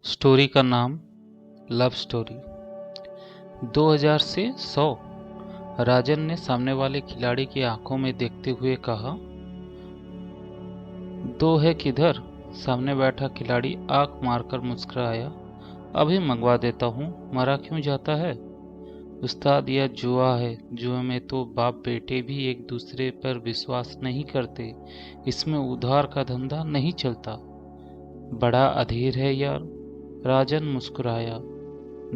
Story का नाम love story. 2000 से 100। राजन ने सामने वाले खिलाड़ी की आंखों में देखते हुए कहा। 2 है किधर? सामने बैठा खिलाड़ी आंख मारकर मुस्कुराया। अभी मंगवा देता हूँ, मरा क्यों जाता है? उस्ताद, यह जुआ है। जुए में तो बाप बेटे भी एक दूसरे पर विश्वास नहीं करते। इसमें उधार का धंधा नहीं चलता। बड़ा अधीर है यार। राजन मुस्कुराया।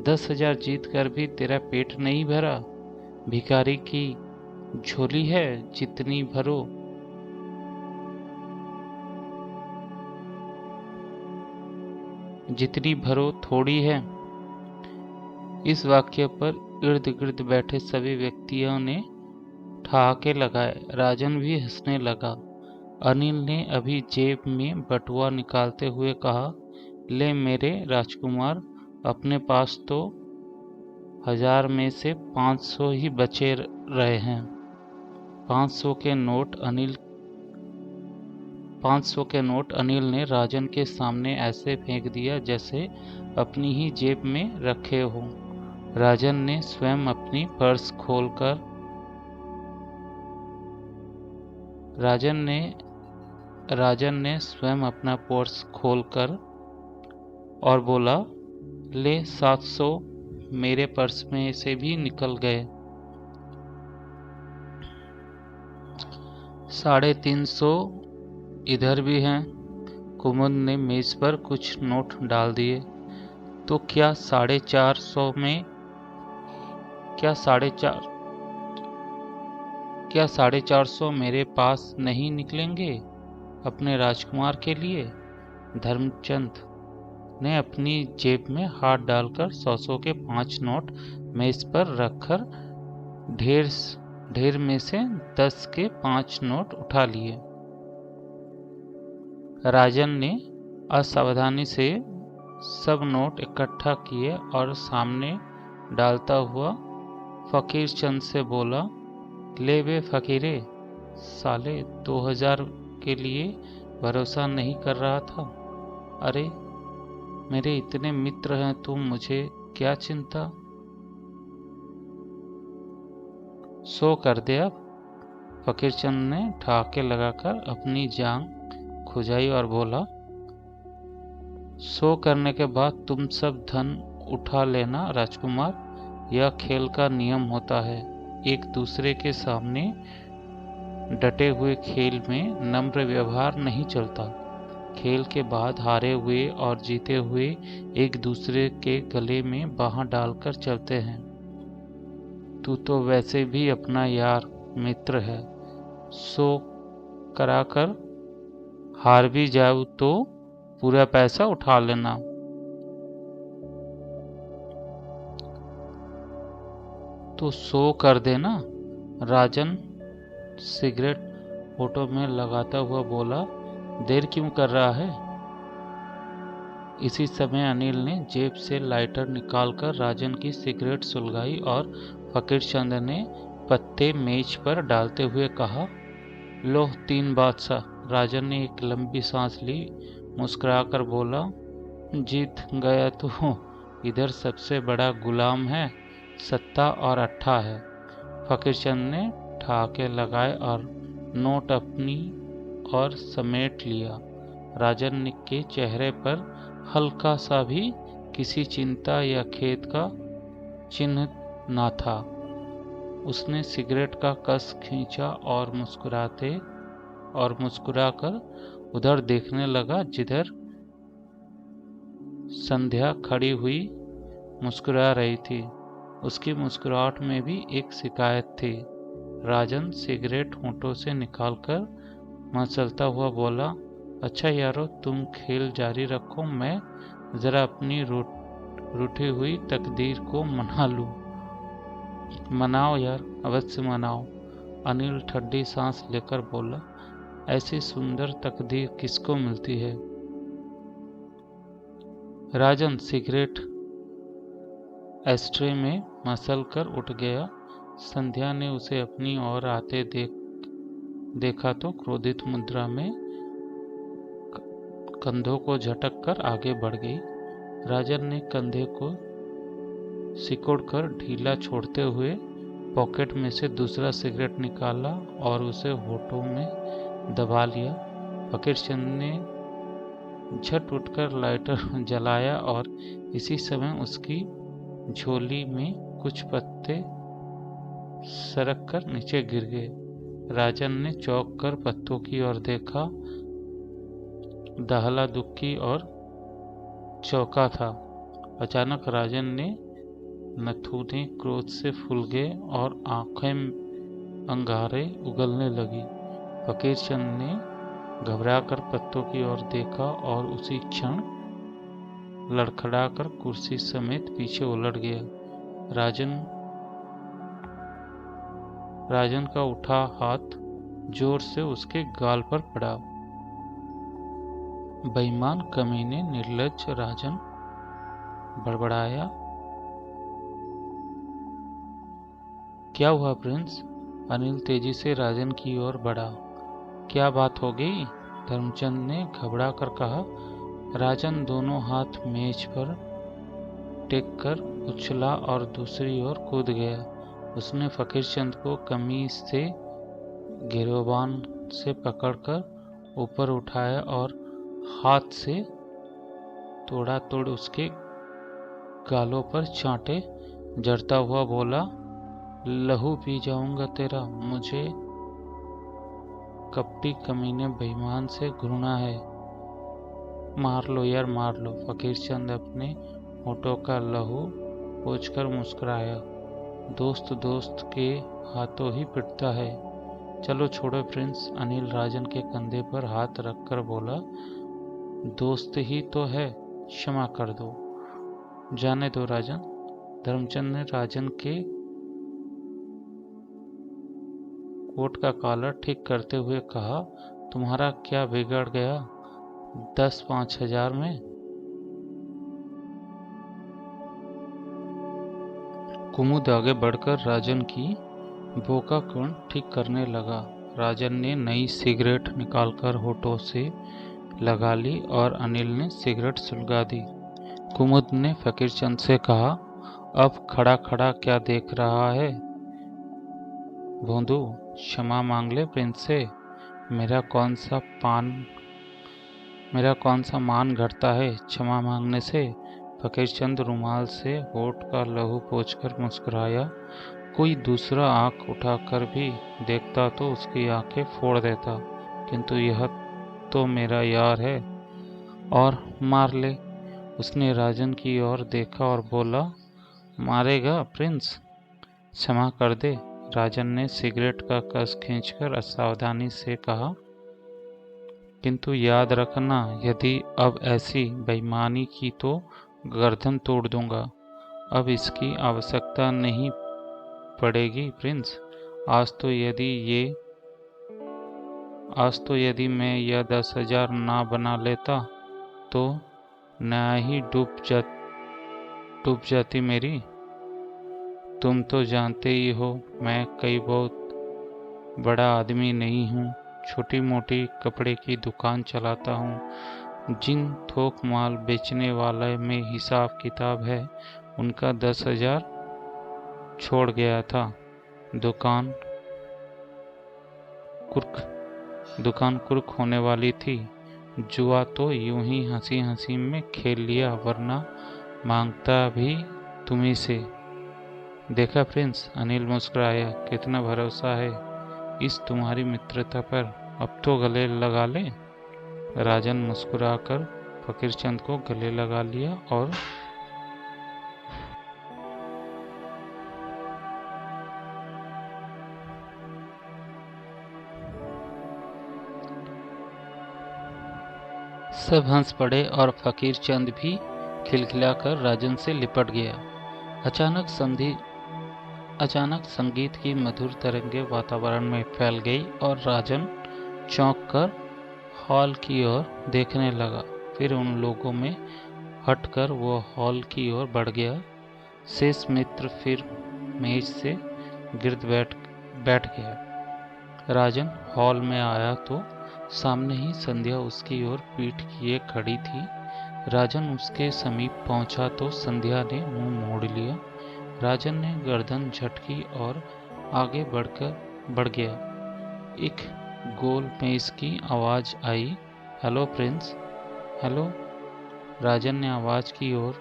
10,000 जीत कर भी तेरा पेट नहीं भरा। भिखारी की झोली है, जितनी भरो थोड़ी है। इस वाक्य पर इर्द गिर्द बैठे सभी व्यक्तियों ने ठहाके लगाए। राजन भी हंसने लगा। अनिल ने अभी जेब में बटुआ निकालते हुए कहा, ले मेरे राजकुमार, अपने पास तो 1000 में से 500 ही बचे रहे हैं। 500 के नोट अनिल ने राजन के सामने ऐसे फेंक दिया जैसे अपनी ही जेब में रखे हों। राजन ने स्वयं अपना पर्स खोलकर और बोला, ले 700 मेरे पर्स में से भी निकल गए। 350 इधर भी हैं। कुमुद ने मेज पर कुछ नोट डाल दिए। तो क्या 450 मेरे पास नहीं निकलेंगे अपने राजकुमार के लिए? धर्मचंद ने अपनी जेब में हाथ डालकर 100 के 5 नोट मेज पर रखकर ढेर में से 10 के 5 नोट उठा लिए। राजन ने असावधानी से सब नोट इकट्ठा किए और सामने डालता हुआ फकीर चंद से बोला, ले बे फकीरे, साले 2000 के लिए भरोसा नहीं कर रहा था? अरे मेरे इतने मित्र हैं तो मुझे क्या चिंता। 100 कर दे अब। फकीर चंद ने ठहाके लगाकर अपनी जांघ खुजाई और बोला, 100 करने के बाद तुम सब धन उठा लेना राजकुमार। यह खेल का नियम होता है। एक दूसरे के सामने डटे हुए खेल में नम्र व्यवहार नहीं चलता। खेल के बाद हारे हुए और जीते हुए एक दूसरे के गले में बाह डालकर चलते हैं। तू तो वैसे भी अपना यार मित्र है। 100 कराकर हार भी जाऊं तो पूरा पैसा उठा लेना। तो 100 कर देना। राजन सिगरेट होठों में लगाता हुआ बोला, देर क्यों कर रहा है? इसी समय अनिल ने जेब से लाइटर निकालकर राजन की सिगरेट सुलगाई और फकीर चंद ने पत्ते मेज पर डालते हुए कहा, लो 3 बादशाह। राजन ने एक लंबी सांस ली, मुस्कुराकर बोला, जीत गया तो इधर सबसे बड़ा गुलाम है, सत्ता और अट्ठा है। फकीर चंद ने ठहाके लगाए और नोट अपनी और समेट लिया। राजन के चेहरे पर हल्का सा भी किसी चिंता या खेद का चिन्ह न था। उसने सिगरेट का कस खींचा और मुस्कुराकर उधर देखने लगा जिधर संध्या खड़ी हुई मुस्कुरा रही थी। उसकी मुस्कुराहट में भी एक शिकायत थी। राजन सिगरेट होठों से निकालकर मचलता हुआ बोला, अच्छा यारो, तुम खेल जारी रखो, मैं जरा अपनी रूठी हुई तकदीर को मना लूं। मनाओ यार, अवश्य मनाओ। अनिल ठंडी सांस लेकर बोला, ऐसी सुंदर तकदीर किसको मिलती है? राजन सिगरेट एस्ट्रे में मसल कर उठ गया। संध्या ने उसे अपनी ओर आते देखा तो क्रोधित मुद्रा में कंधों को झटक कर आगे बढ़ गई। राजन ने कंधे को सिकोड़कर ढीला छोड़ते हुए पॉकेट में से दूसरा सिगरेट निकाला और उसे होठों में दबा लिया। फकीरचंद ने झट उठकर लाइटर जलाया और इसी समय उसकी झोली में कुछ पत्ते सरक कर नीचे गिर गए। राजन ने चौंक कर पत्तों की ओर देखा। दहला दुक्की और चौंका था। अचानक राजन ने नथुने क्रोध से फूल गए और आंखें अंगारे उगलने लगी। फकीरचंद ने घबराकर पत्तों की ओर देखा और उसी क्षण लड़खड़ाकर कुर्सी समेत पीछे उलट गया। राजन का उठा हाथ जोर से उसके गाल पर पड़ा। बेईमान कमीने, निर्लज्ज! राजन बड़बड़ाया। क्या हुआ प्रिंस? अनिल तेजी से राजन की ओर बढ़ा। क्या बात हो गई? धर्मचंद ने घबरा कर कहा। राजन दोनों हाथ मेज पर टेक कर उछला और दूसरी ओर कूद गया। उसने फकीरचंद को कमीज से गिरोबान से पकड़कर ऊपर उठाया और हाथ से तोड़ उसके गालों पर चांटे जड़ता हुआ बोला, लहू पी जाऊंगा तेरा। मुझे कपटी कमीने बेईमान से घृणा है। मार लो यार, मार लो। फकीरचंद अपने होठों का लहू पोंछकर मुस्कुराया। दोस्त दोस्त के हाथों ही पिटता है। चलो छोड़ो प्रिंस। अनिल राजन के कंधे पर हाथ रखकर बोला, दोस्त ही तो है, क्षमा कर दो। जाने दो राजन। धर्मचंद ने राजन के कोट का कॉलर ठीक करते हुए कहा, तुम्हारा क्या बिगड़ गया? 10-5 हजार में? कुमुद आगे बढ़कर राजन की बोका कर्ण ठीक करने लगा। राजन ने नई सिगरेट निकालकर होठों से लगा ली और अनिल ने सिगरेट सुलगा दी। कुमुद ने फकीरचंद से कहा, अब खड़ा खड़ा क्या देख रहा है? भोंदू, क्षमा मांग ले प्रिंस से। मेरा कौन सा मान घटता है क्षमा मांगने से? फकीरचंद रुमाल से होठ का लहू पोंछकर मुस्कुराया। कोई दूसरा आंख उठाकर भी देखता तो उसकी आंखें फोड़ देता, किंतु यह तो मेरा यार है, और मार ले। उसने राजन की ओर देखा और बोला, मारेगा प्रिंस? क्षमा कर दे। राजन ने सिगरेट का कस खींचकर असावधानी से कहा, किंतु याद रखना, यदि अब ऐसी बेईमानी की तो गर्दन तोड़ दूंगा। अब इसकी आवश्यकता नहीं पड़ेगी प्रिंस। आज तो यदि मैं यह 10,000 ना बना लेता तो नया ही डूब जाती मेरी। तुम तो जानते ही हो मैं कोई बहुत बड़ा आदमी नहीं हूँ। छोटी मोटी कपड़े की दुकान चलाता हूँ। जिन थोक माल बेचने वाले में हिसाब किताब है, उनका 10,000 छोड़ गया था। दुकान कुर्क होने वाली थी। जुआ तो यूं ही हंसी हंसी में खेल लिया, वरना मांगता भी तुम्ही से। देखा प्रिंस? अनिल मुस्कुराया। कितना भरोसा है इस तुम्हारी मित्रता पर। अब तो गले लगा ले। राजन मुस्कुराकर फकीरचंद को गले लगा लिया और सब हंस पड़े और फकीरचंद भी खिलखिलाकर राजन से लिपट गया। अचानक संगीत की मधुर तरंगें वातावरण में फैल गई और राजन चौंक कर हॉल की ओर देखने लगा। फिर उन लोगों में हटकर वो हॉल की ओर बढ़ गया। शेष मित्र फिर मेज से गिर्द बैठ गया। राजन हॉल में आया तो सामने ही संध्या उसकी ओर पीठ किए खड़ी थी। राजन उसके समीप पहुंचा तो संध्या ने मुंह मोड़ लिया। राजन ने गर्दन झटकी और आगे बढ़ गया। एक गोल मेज की आवाज आई, हेलो प्रिंस। हेलो, राजन ने आवाज की ओर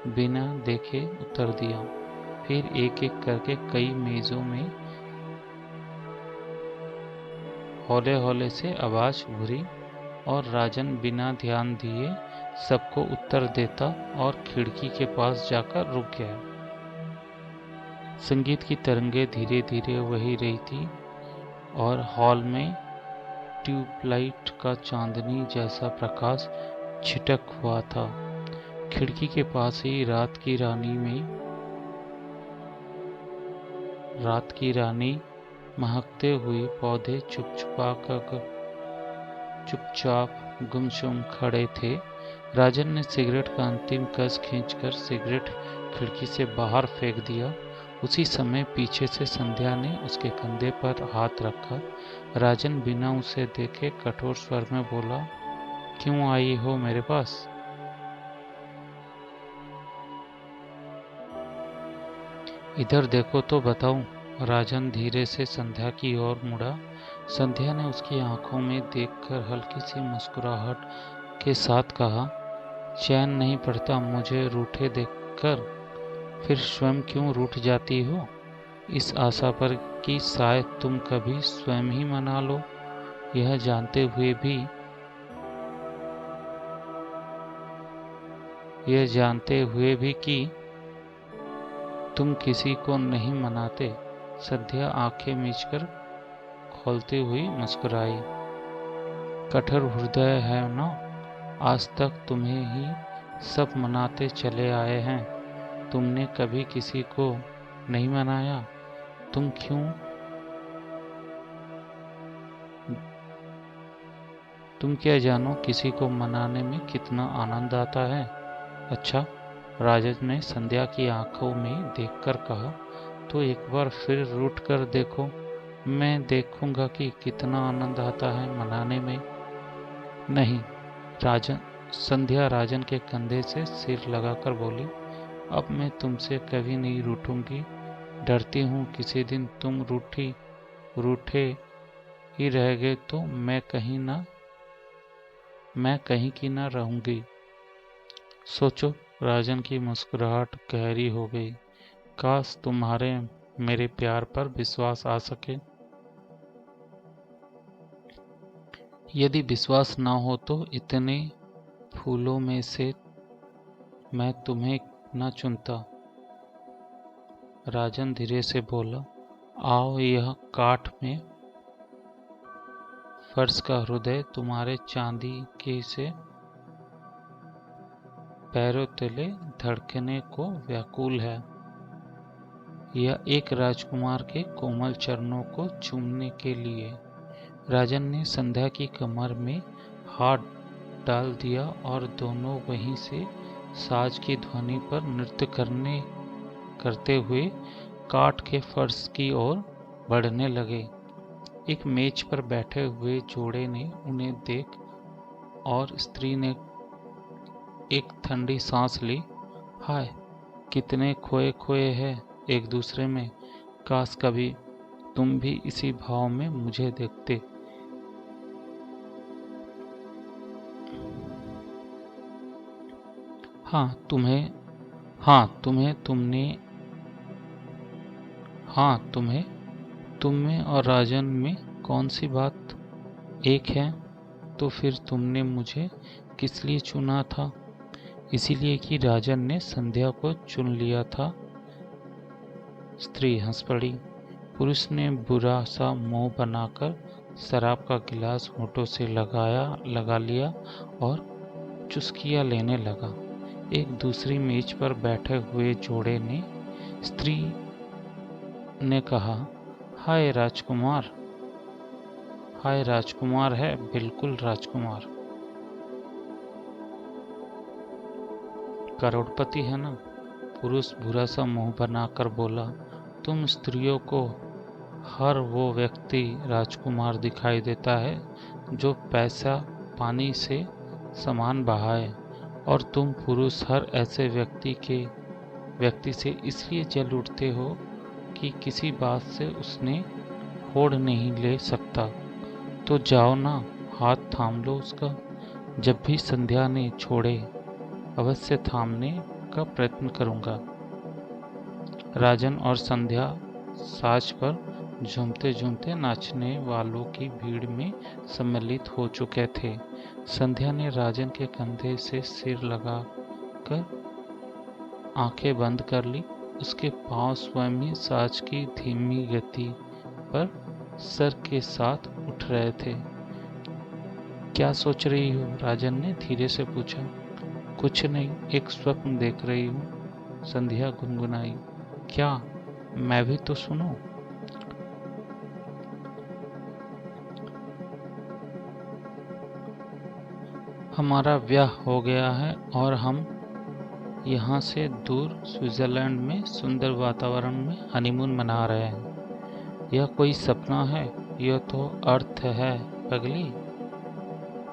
बिना देखे उत्तर दिया। फिर एक एक करके कई मेजों में हौले हौले से आवाज घुरी और राजन बिना ध्यान दिए सबको उत्तर देता और खिड़की के पास जाकर रुक गया। संगीत की तरंगें धीरे धीरे वही रही थी और हॉल में ट्यूबलाइट का चांदनी जैसा प्रकाश छिटक हुआ था। खिड़की के पास ही रात की रानी महकते हुए पौधे चुपचाप गुमसुम खड़े थे। राजन ने सिगरेट का अंतिम कस खींचकर सिगरेट खिड़की से बाहर फेंक दिया। उसी समय पीछे से संध्या ने उसके कंधे पर हाथ रखा। राजन बिना उसे देखे कठोर स्वर में बोला, क्यों आई हो मेरे पास? इधर देखो तो बताऊं। राजन धीरे से संध्या की ओर मुड़ा। संध्या ने उसकी आंखों में देखकर हल्की सी मुस्कुराहट के साथ कहा, चैन नहीं पड़ता मुझे रूठे देखकर। फिर स्वयं क्यों रूठ जाती हो, इस आशा पर कि शायद तुम कभी स्वयं ही मना लो, यह जानते हुए भी कि तुम किसी को नहीं मनाते। संध्या आंखें मीचकर खोलती हुई मुस्कुराई। कठोर हृदय है ना, आज तक तुम्हें ही सब मनाते चले आए हैं। तुमने कभी किसी को नहीं मनाया। तुम क्या जानो किसी को मनाने में कितना आनंद आता है। अच्छा, राजन ने संध्या की आंखों में देखकर कहा, तो एक बार फिर रूठ कर देखो, मैं देखूंगा कि कितना आनंद आता है मनाने में। नहीं, संध्या राजन के कंधे से सिर लगाकर बोली, अब मैं तुमसे कभी नहीं रूठूंगी। डरती हूँ किसी दिन तुम रूठे ही रह गए तो मैं कहीं की ना रहूंगी। सोचो, राजन की मुस्कुराहट गहरी हो गई। काश तुम्हारे मेरे प्यार पर विश्वास आ सके। यदि विश्वास ना हो तो इतने फूलों में से मैं तुम्हें न चुनता। राजन धीरे से बोला, आओ, यह काठ में फर्श का हृदय तुम्हारे चांदी के से पैरों तले धड़कने को व्याकुल है। यह एक राजकुमार के कोमल चरणों को चूमने के लिए। राजन ने संध्या की कमर में हाथ डाल दिया और दोनों वहीं से साज की ध्वनि पर नृत्य करते हुए काठ के फर्श की ओर बढ़ने लगे। एक मेज पर बैठे हुए जोड़े ने उन्हें देख और स्त्री ने एक ठंडी सांस ली। हाय, कितने खोए खोए हैं एक दूसरे में। काश कभी तुम भी इसी भाव में मुझे देखते। हाँ तुम्हें तुम में और राजन में कौन सी बात एक है। तो फिर तुमने मुझे किस लिए चुना था? इसीलिए कि राजन ने संध्या को चुन लिया था। स्त्री हंस पड़ी। पुरुष ने बुरा सा मुंह बनाकर शराब का गिलास होठों से लगा लिया और चुस्कियां लेने लगा। एक दूसरी मेज पर बैठे हुए जोड़े ने स्त्री ने कहा, हाय राजकुमार है, बिल्कुल राजकुमार। करोड़पति है ना? पुरुष बुरा सा मुंह बनाकर बोला, तुम स्त्रियों को हर वो व्यक्ति राजकुमार दिखाई देता है जो पैसा पानी से समान बहाए और तुम पुरुष हर ऐसे व्यक्ति से इसलिए जल उठते हो कि किसी बात से उसने होड़ नहीं ले सकता। तो जाओ ना, हाथ थाम लो उसका। जब भी संध्या ने छोड़े अवश्य थामने का प्रयत्न करूंगा। राजन और संध्या साज पर झूमते झूमते नाचने वालों की भीड़ में सम्मिलित हो चुके थे। संध्या ने राजन के कंधे से सिर लगाकर आंखें बंद कर ली। उसके पांव स्वयं ही साज की धीमी गति पर सर के साथ उठ रहे थे। क्या सोच रही हो? राजन ने धीरे से पूछा। कुछ नहीं, एक स्वप्न देख रही हूँ, संध्या गुनगुनाई। क्या? मैं भी तो सुनूं। हमारा ब्याह हो गया है और हम यहाँ से दूर स्विट्जरलैंड में सुंदर वातावरण में हनीमून मना रहे हैं। यह कोई सपना है? यह तो अर्थ है पगली,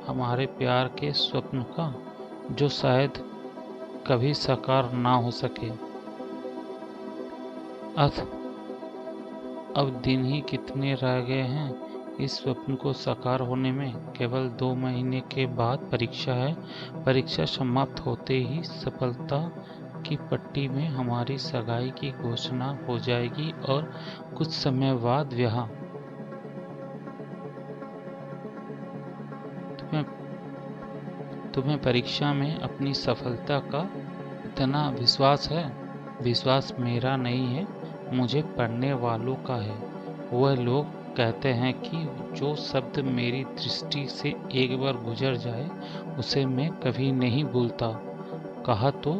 हमारे प्यार के स्वप्न का, जो शायद कभी साकार ना हो सके। अब दिन ही कितने रह गए हैं इस स्वप्न को साकार होने में। केवल 2 महीने के बाद परीक्षा है। परीक्षा समाप्त होते ही सफलता की पट्टी में हमारी सगाई की घोषणा हो जाएगी और कुछ समय बाद ब्याह। तुम्हें परीक्षा में अपनी सफलता का इतना विश्वास है? विश्वास मेरा नहीं है, मुझे पढ़ने वालों का है। वह लोग कहते हैं कि जो शब्द मेरी दृष्टि से एक बार गुजर जाए उसे मैं कभी नहीं भूलता। कहा तो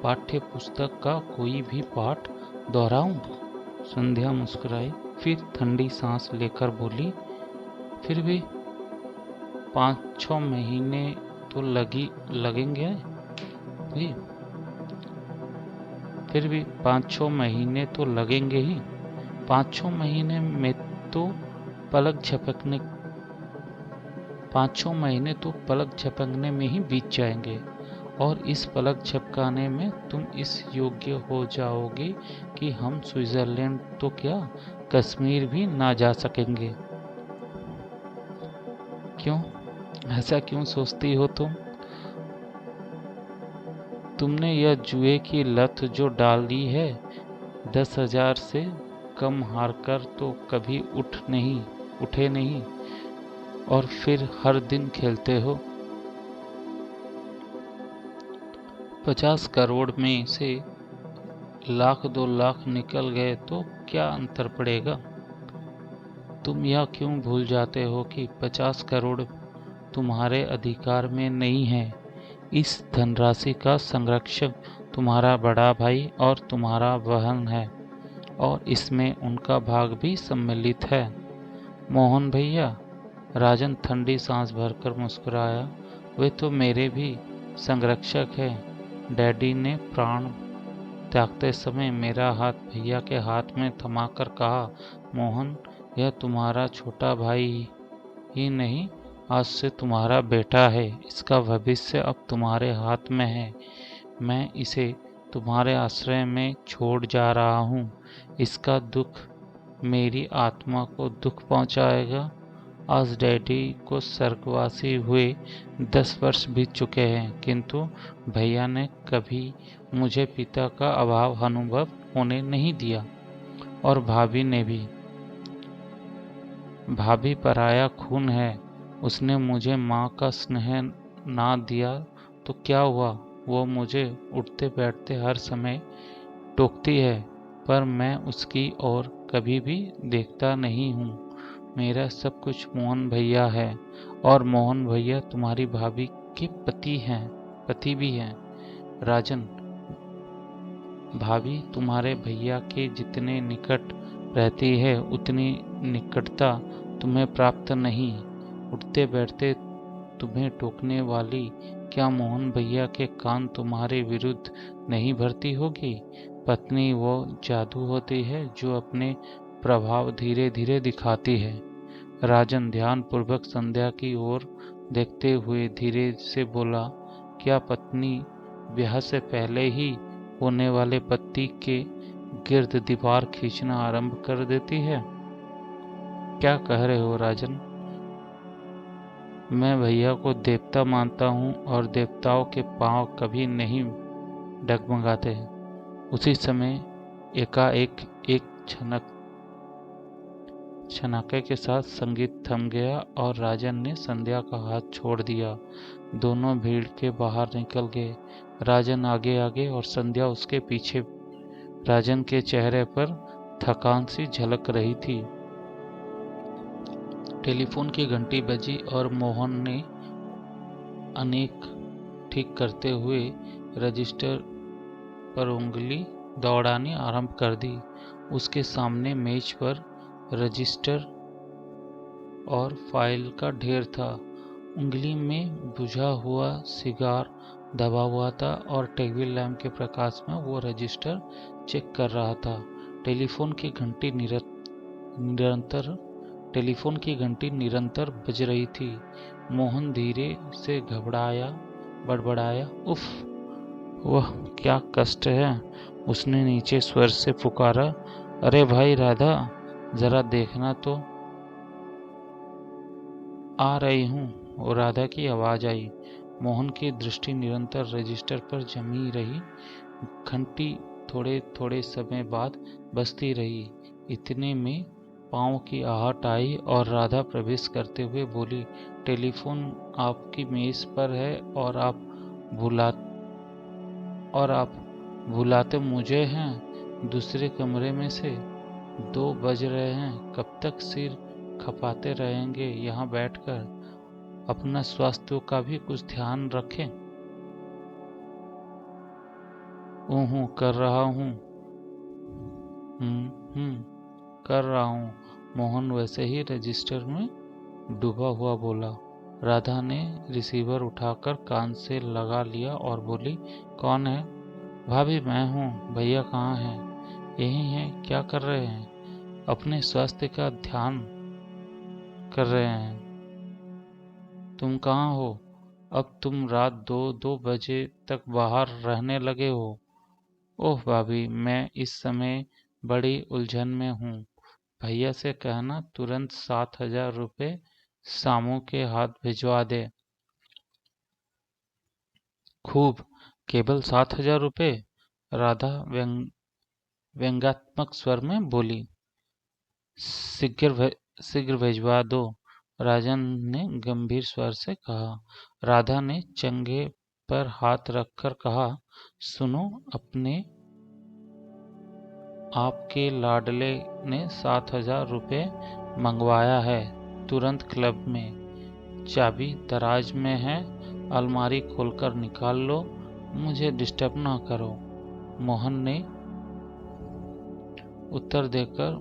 पाठ्य पुस्तक का कोई भी पाठ दोहराऊं? संध्या मुस्कुराई, फिर ठंडी सांस लेकर बोली, फिर भी 5-6 महीने तो लगेंगे ही। फिर भी 5-6 महीने तो लगेंगे ही। 5-6 महीने में तो पलक झपकने 5-6 महीने तो पलक झपकने में ही बीत जाएंगे, और इस पलक झपकाने में तुम इस योग्य हो जाओगे कि हम स्विट्जरलैंड तो क्या, कश्मीर भी ना जा सकेंगे। क्यों? ऐसा क्यों सोचती हो तुम? तुमने यह जुए की लत जो डाली है, 10,000 से कम हारकर तो कभी उठे नहीं, और फिर हर दिन खेलते हो। 50 करोड़ में से 1,00,000-2 लाख निकल गए तो क्या अंतर पड़ेगा? तुम यह क्यों भूल जाते हो कि 50 करोड़ तुम्हारे अधिकार में नहीं है। इस धनराशि का संरक्षक तुम्हारा बड़ा भाई और तुम्हारा बहन है, और इसमें उनका भाग भी सम्मिलित है। मोहन भैया, राजन ठंडी सांस भरकर मुस्कुराया, वे तो मेरे भी संरक्षक हैं। डैडी ने प्राण त्यागते समय मेरा हाथ भैया के हाथ में थमाकर कहा, मोहन, यह तुम्हारा छोटा भाई ही नहीं, आज से तुम्हारा बेटा है। इसका भविष्य अब तुम्हारे हाथ में है। मैं इसे तुम्हारे आश्रय में छोड़ जा रहा हूँ। इसका दुख मेरी आत्मा को दुख पहुँचाएगा। आज डैडी को स्वर्गवासी हुए 10 वर्ष बीत चुके हैं, किंतु भैया ने कभी मुझे पिता का अभाव अनुभव होने नहीं दिया, और भाभी ने भी। भाभी पराया खून है। उसने मुझे माँ का स्नेह ना दिया तो क्या हुआ? वो मुझे उठते बैठते हर समय टोकती है, पर मैं उसकी ओर कभी भी देखता नहीं हूँ। मेरा सब कुछ मोहन भैया है, और मोहन भैया तुम्हारी भाभी के पति भी हैं। राजन, भाभी तुम्हारे भैया के जितने निकट रहती है उतनी निकटता तुम्हें प्राप्त नहीं। उठते बैठते तुम्हें टोकने वाली क्या मोहन भैया के कान तुम्हारे विरुद्ध नहीं भरती होगी? पत्नी वो जादू होती है जो अपने प्रभाव धीरे धीरे दिखाती है। राजन ध्यान पूर्वक संध्या की ओर देखते हुए धीरे से बोला, क्या पत्नी ब्याह से पहले ही होने वाले पति के गिर्द दीवार खींचना आरंभ कर देती है? क्या कह रहे हो राजन? मैं भैया को देवता मानता हूँ और देवताओं के पांव कभी नहीं डगमगाते। उसी समय एकाएक एक छनाके के साथ संगीत थम गया और राजन ने संध्या का हाथ छोड़ दिया। दोनों भीड़ के बाहर निकल गए, राजन आगे आगे और संध्या उसके पीछे। राजन के चेहरे पर थकान सी झलक रही थी। टेलीफोन की घंटी बजी और मोहन ने अनेक ठीक करते हुए रजिस्टर पर उंगली दौड़ानी आरंभ कर दी। उसके सामने मेज पर रजिस्टर और फाइल का ढेर था। उंगली में बुझा हुआ सिगार दबा हुआ था और टेबल लैंप के प्रकाश में वो रजिस्टर चेक कर रहा था। टेलीफोन की घंटी निरंतर बज रही थी। मोहन धीरे से बड़बड़ाया, उफ, वह क्या कष्ट है। उसने नीचे स्वर से पुकारा, अरे भाई राधा, जरा देखना तो। आ रही हूँ, और राधा की आवाज आई। मोहन की दृष्टि निरंतर रजिस्टर पर जमी रही। घंटी थोड़े थोड़े समय बाद बजती रही। इतने में पाँव की आहट आई और राधा प्रवेश करते हुए बोली, टेलीफोन आपकी मेज पर है और आप बुलाते मुझे हैं दूसरे कमरे में से। 2 बज रहे हैं, कब तक सिर खपाते रहेंगे यहाँ बैठकर? अपना स्वास्थ्य का भी कुछ ध्यान रखें। कर रहा हूँ। कर रहा हूँ। मोहन वैसे ही रजिस्टर में डूबा हुआ बोला। राधा ने रिसीवर उठाकर कान से लगा लिया और बोली, कौन है? भाभी, मैं हूँ। भैया कहाँ हैं? यही हैं। क्या कर रहे हैं? अपने स्वास्थ्य का ध्यान कर रहे हैं। तुम कहाँ हो? अब तुम रात 2 बजे तक बाहर रहने लगे हो। ओह भाभी, मैं इस समय बड़ी उलझन में हूँ। भैया से कहना तुरंत 7,000 रुपये सामू के हाथ भिजवा दे। खूब, केवल 7,000 रुपये? राधा व्यंग्यात्मक स्वर में बोली। शीघ्र भिजवा दो, राजन ने गंभीर स्वर से कहा। राधा ने चंगे पर हाथ रखकर कहा, सुनो, आपके लाडले ने 7,000 रुपये मंगवाया है। तुरंत क्लब में। चाबी दराज में है, अलमारी खोलकर निकाल लो। मुझे डिस्टर्ब ना करो। मोहन ने उत्तर देकर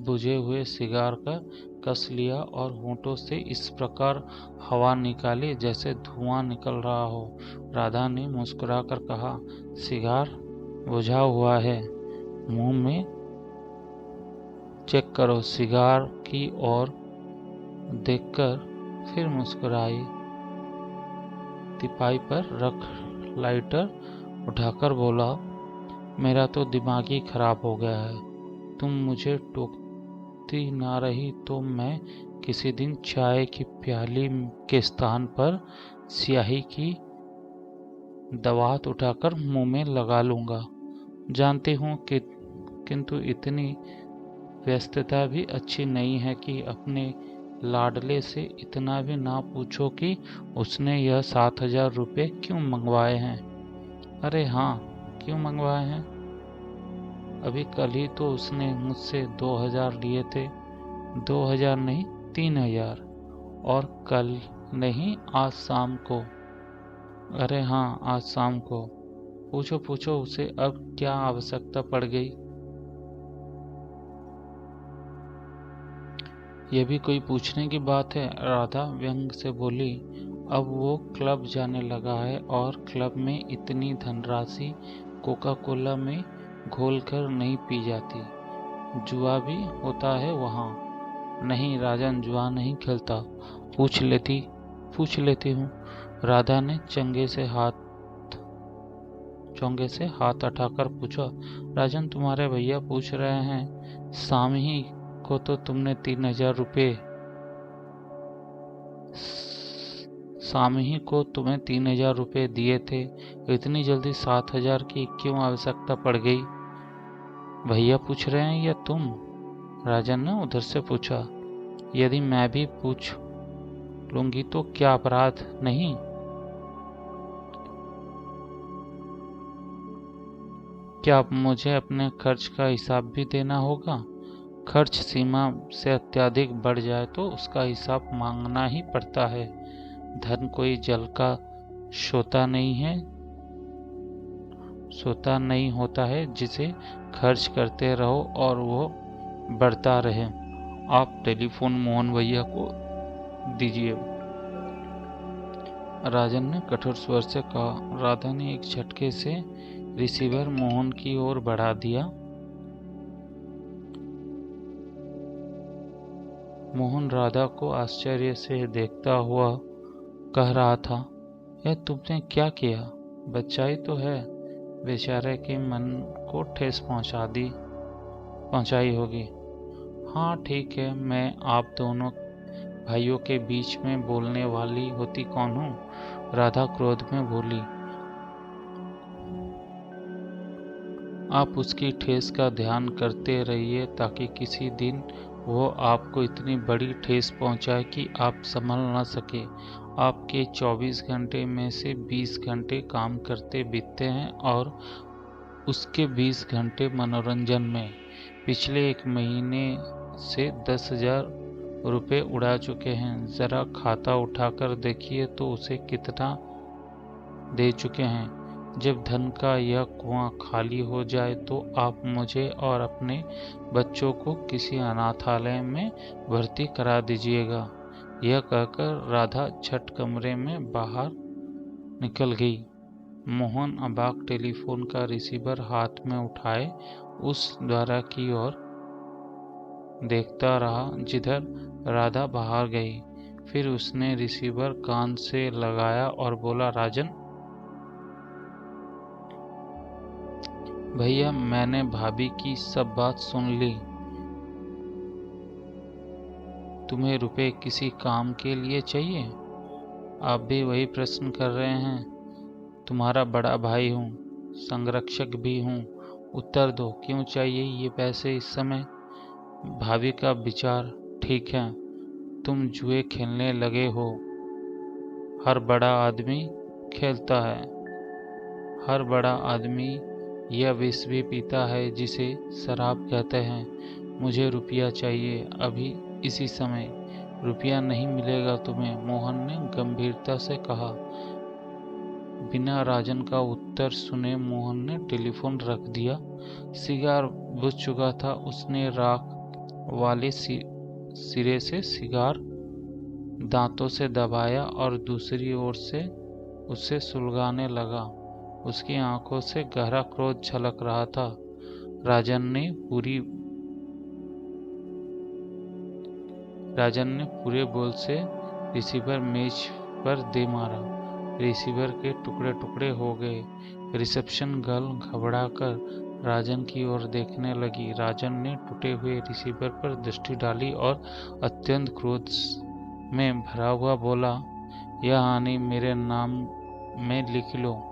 बुझे हुए सिगार का कस लिया और होंठों से इस प्रकार हवा निकाली जैसे धुआं निकल रहा हो। राधा ने मुस्कुराकर कहा, सिगार बुझा हुआ है, मुंह में चेक करो। सिगार की ओर देखकर फिर मुस्कुराई। तिपाई पर रख लाइटर उठाकर बोला, मेरा तो दिमाग ही खराब हो गया है। तुम मुझे टोकती ना रही तो मैं किसी दिन चाय की प्याली के स्थान पर स्याही की दवात उठाकर मुंह में लगा लूंगा। जानती हूँ कि किंतु इतनी व्यस्तता भी अच्छी नहीं है कि अपने लाडले से इतना भी ना पूछो कि उसने यह 7,000 रुपये क्यों मंगवाए हैं। अरे हाँ, क्यों मंगवाए हैं? अभी कल ही तो उसने मुझसे 2,000 लिए थे। 2,000 नहीं, 3,000। और कल नहीं, आज शाम को। अरे हाँ, आज शाम को। पूछो उसे अब क्या आवश्यकता पड़ गई। यह भी कोई पूछने की बात है? राधा व्यंग से बोली। अब वो क्लब जाने लगा है और क्लब में इतनी धनराशि कोका कोला में घोलकर नहीं पी जाती। जुआ भी होता है वहाँ। नहीं राजन, जुआ नहीं खेलता। पूछ लेती हूँ। राधा ने चोंगे से हाथ उठाकर पूछा, राजन तुम्हारे भैया पूछ रहे हैं, सामही को तो तुमने 3,000 रुपये सामही को तुम्हें 3,000 रुपये दिए थे, इतनी जल्दी 7,000 की क्यों आवश्यकता पड़ गई? भैया पूछ रहे हैं या तुम? राजन ने उधर से पूछा। यदि मैं भी पूछ लूंगी तो क्या अपराध नहीं? क्या अब मुझे अपने खर्च का हिसाब भी देना होगा? खर्च सीमा से अत्यधिक बढ़ जाए तो उसका हिसाब मांगना ही पड़ता है। धन कोई जल का सोता नहीं होता है जिसे खर्च करते रहो और वो बढ़ता रहे। आप टेलीफोन मोहन भैया को दीजिए, राजन ने कठोर स्वर से कहा। राधा ने एक झटके से रिसीवर मोहन की ओर बढ़ा दिया। मोहन राधा को आश्चर्य से देखता हुआ कह रहा था, यह तुमने क्या किया? बच्चाई तो है, बेचारे के मन को ठेस पहुंचाई होगी। हाँ ठीक है, मैं आप दोनों भाइयों के बीच में बोलने वाली होती कौन हूँ? राधा क्रोध में बोली। आप उसकी ठेस का ध्यान करते रहिए ताकि किसी दिन वो आपको इतनी बड़ी ठेस पहुंचाए कि आप संभल न सके। आपके 24 घंटे में से 20 घंटे काम करते बीतते हैं और उसके 20 घंटे मनोरंजन में। पिछले 1 महीने से 10,000 रुपये उड़ा चुके हैं। जरा खाता उठाकर देखिए तो उसे कितना दे चुके हैं। जब धन का यह कुआं खाली हो जाए तो आप मुझे और अपने बच्चों को किसी अनाथालय में भर्ती करा दीजिएगा। यह कहकर राधा झट कमरे में बाहर निकल गई। मोहन अबाक टेलीफोन का रिसीवर हाथ में उठाए उस द्वार की ओर देखता रहा जिधर राधा बाहर गई। फिर उसने रिसीवर कान से लगाया और बोला, राजन भैया, मैंने भाभी की सब बात सुन ली। तुम्हें रुपए किसी काम के लिए चाहिए? आप भी वही प्रश्न कर रहे हैं। तुम्हारा बड़ा भाई हूँ, संरक्षक भी हूँ। उत्तर दो, क्यों चाहिए ये पैसे इस समय? भाभी का विचार ठीक है। तुम जुए खेलने लगे हो। हर बड़ा आदमी खेलता है। हर बड़ा आदमी यह विष भी पीता है जिसे शराब कहते हैं। मुझे रुपया चाहिए, अभी इसी समय। रुपया नहीं मिलेगा तुम्हें, मोहन ने गंभीरता से कहा। बिना राजन का उत्तर सुने मोहन ने टेलीफोन रख दिया। सिगार बुझ चुका था। उसने राख वाले सिरे से सिगार दांतों से दबाया और दूसरी ओर से उसे सुलगाने लगा। उसकी आंखों से गहरा क्रोध झलक रहा था। राजन ने पूरे बोल से रिसीवर मेज पर दे मारा। रिसीवर के टुकड़े टुकड़े हो गए। रिसेप्शन गर्ल घबराकर राजन की ओर देखने लगी। राजन ने टूटे हुए रिसीवर पर दृष्टि डाली और अत्यंत क्रोध में भरा हुआ बोला, यह हानि मेरे नाम में लिख लो।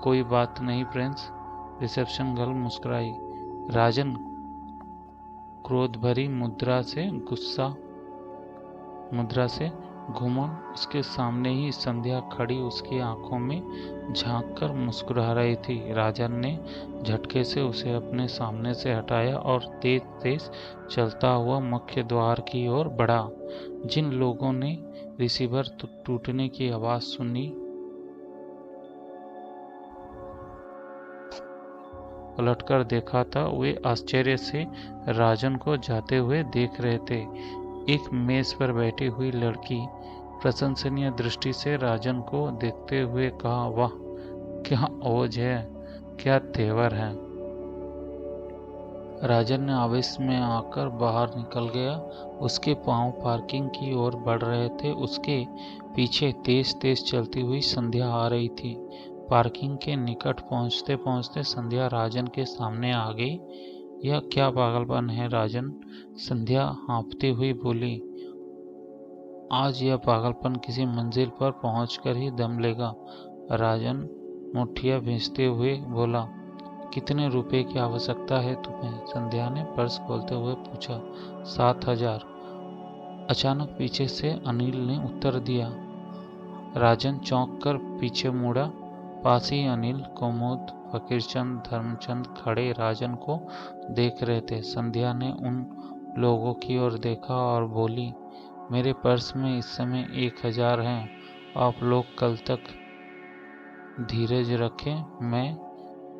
कोई बात नहीं प्रिंस, रिसेप्शन गर्ल मुस्कुराई। राजन क्रोध भरी मुद्रा से घूमा। उसके सामने ही संध्या खड़ी उसकी आंखों में झांक कर मुस्कुरा रही थी। राजन ने झटके से उसे अपने सामने से हटाया और तेज तेज चलता हुआ मुख्य द्वार की ओर बढ़ा। जिन लोगों ने रिसीवर टूटने की आवाज सुनी पलटकर देखा था, वे आश्चर्य से राजन को जाते हुए देख रहे थे। एक मेज पर बैठी हुई लड़की प्रशंसनीय दृष्टि से राजन को देखते हुए कहा, वाह क्या ओज है, क्या तेवर है। राजन ने आवेश में आकर बाहर निकल गया। उसके पांव पार्किंग की ओर बढ़ रहे थे। उसके पीछे तेज तेज चलती हुई संध्या आ रही थी। पार्किंग के निकट पहुंचते पहुंचते संध्या राजन के सामने आ गई। यह क्या पागलपन है राजन, संध्या हाँफती हुई बोली। आज यह पागलपन किसी मंजिल पर पहुंचकर ही दम लेगा, राजन मुठ्ठियां भींचते हुए बोला। कितने रुपए की आवश्यकता है तुम्हें, संध्या ने पर्स खोलते हुए पूछा। 7,000, अचानक पीछे से अनिल ने उत्तर दिया। राजन चौंक कर पीछे मुड़ा। पास ही अनिल, कुमुद, फकीरचंद, धर्मचंद खड़े राजन को देख रहे थे। संध्या ने उन लोगों की ओर देखा और बोली, मेरे पर्स में इस समय 1,000 हैं। आप लोग कल तक धीरज रखें, मैं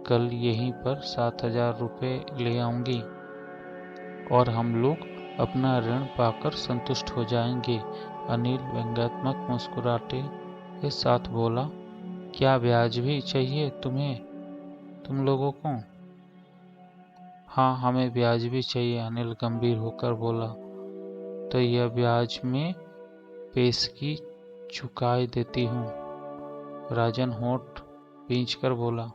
कल यहीं पर 7,000 रुपये ले आऊंगी और हम लोग अपना ऋण पाकर संतुष्ट हो जाएंगे। अनिल व्यंग्यात्मक मुस्कुराहटे के साथ बोला। क्या ब्याज भी चाहिए तुम्हें, तुम लोगों को? हाँ, हमें ब्याज भी चाहिए, अनिल गंभीर होकर बोला। तो यह ब्याज में पेशगी चुकाई देती हूँ, राजन होंठ खींचकर बोला।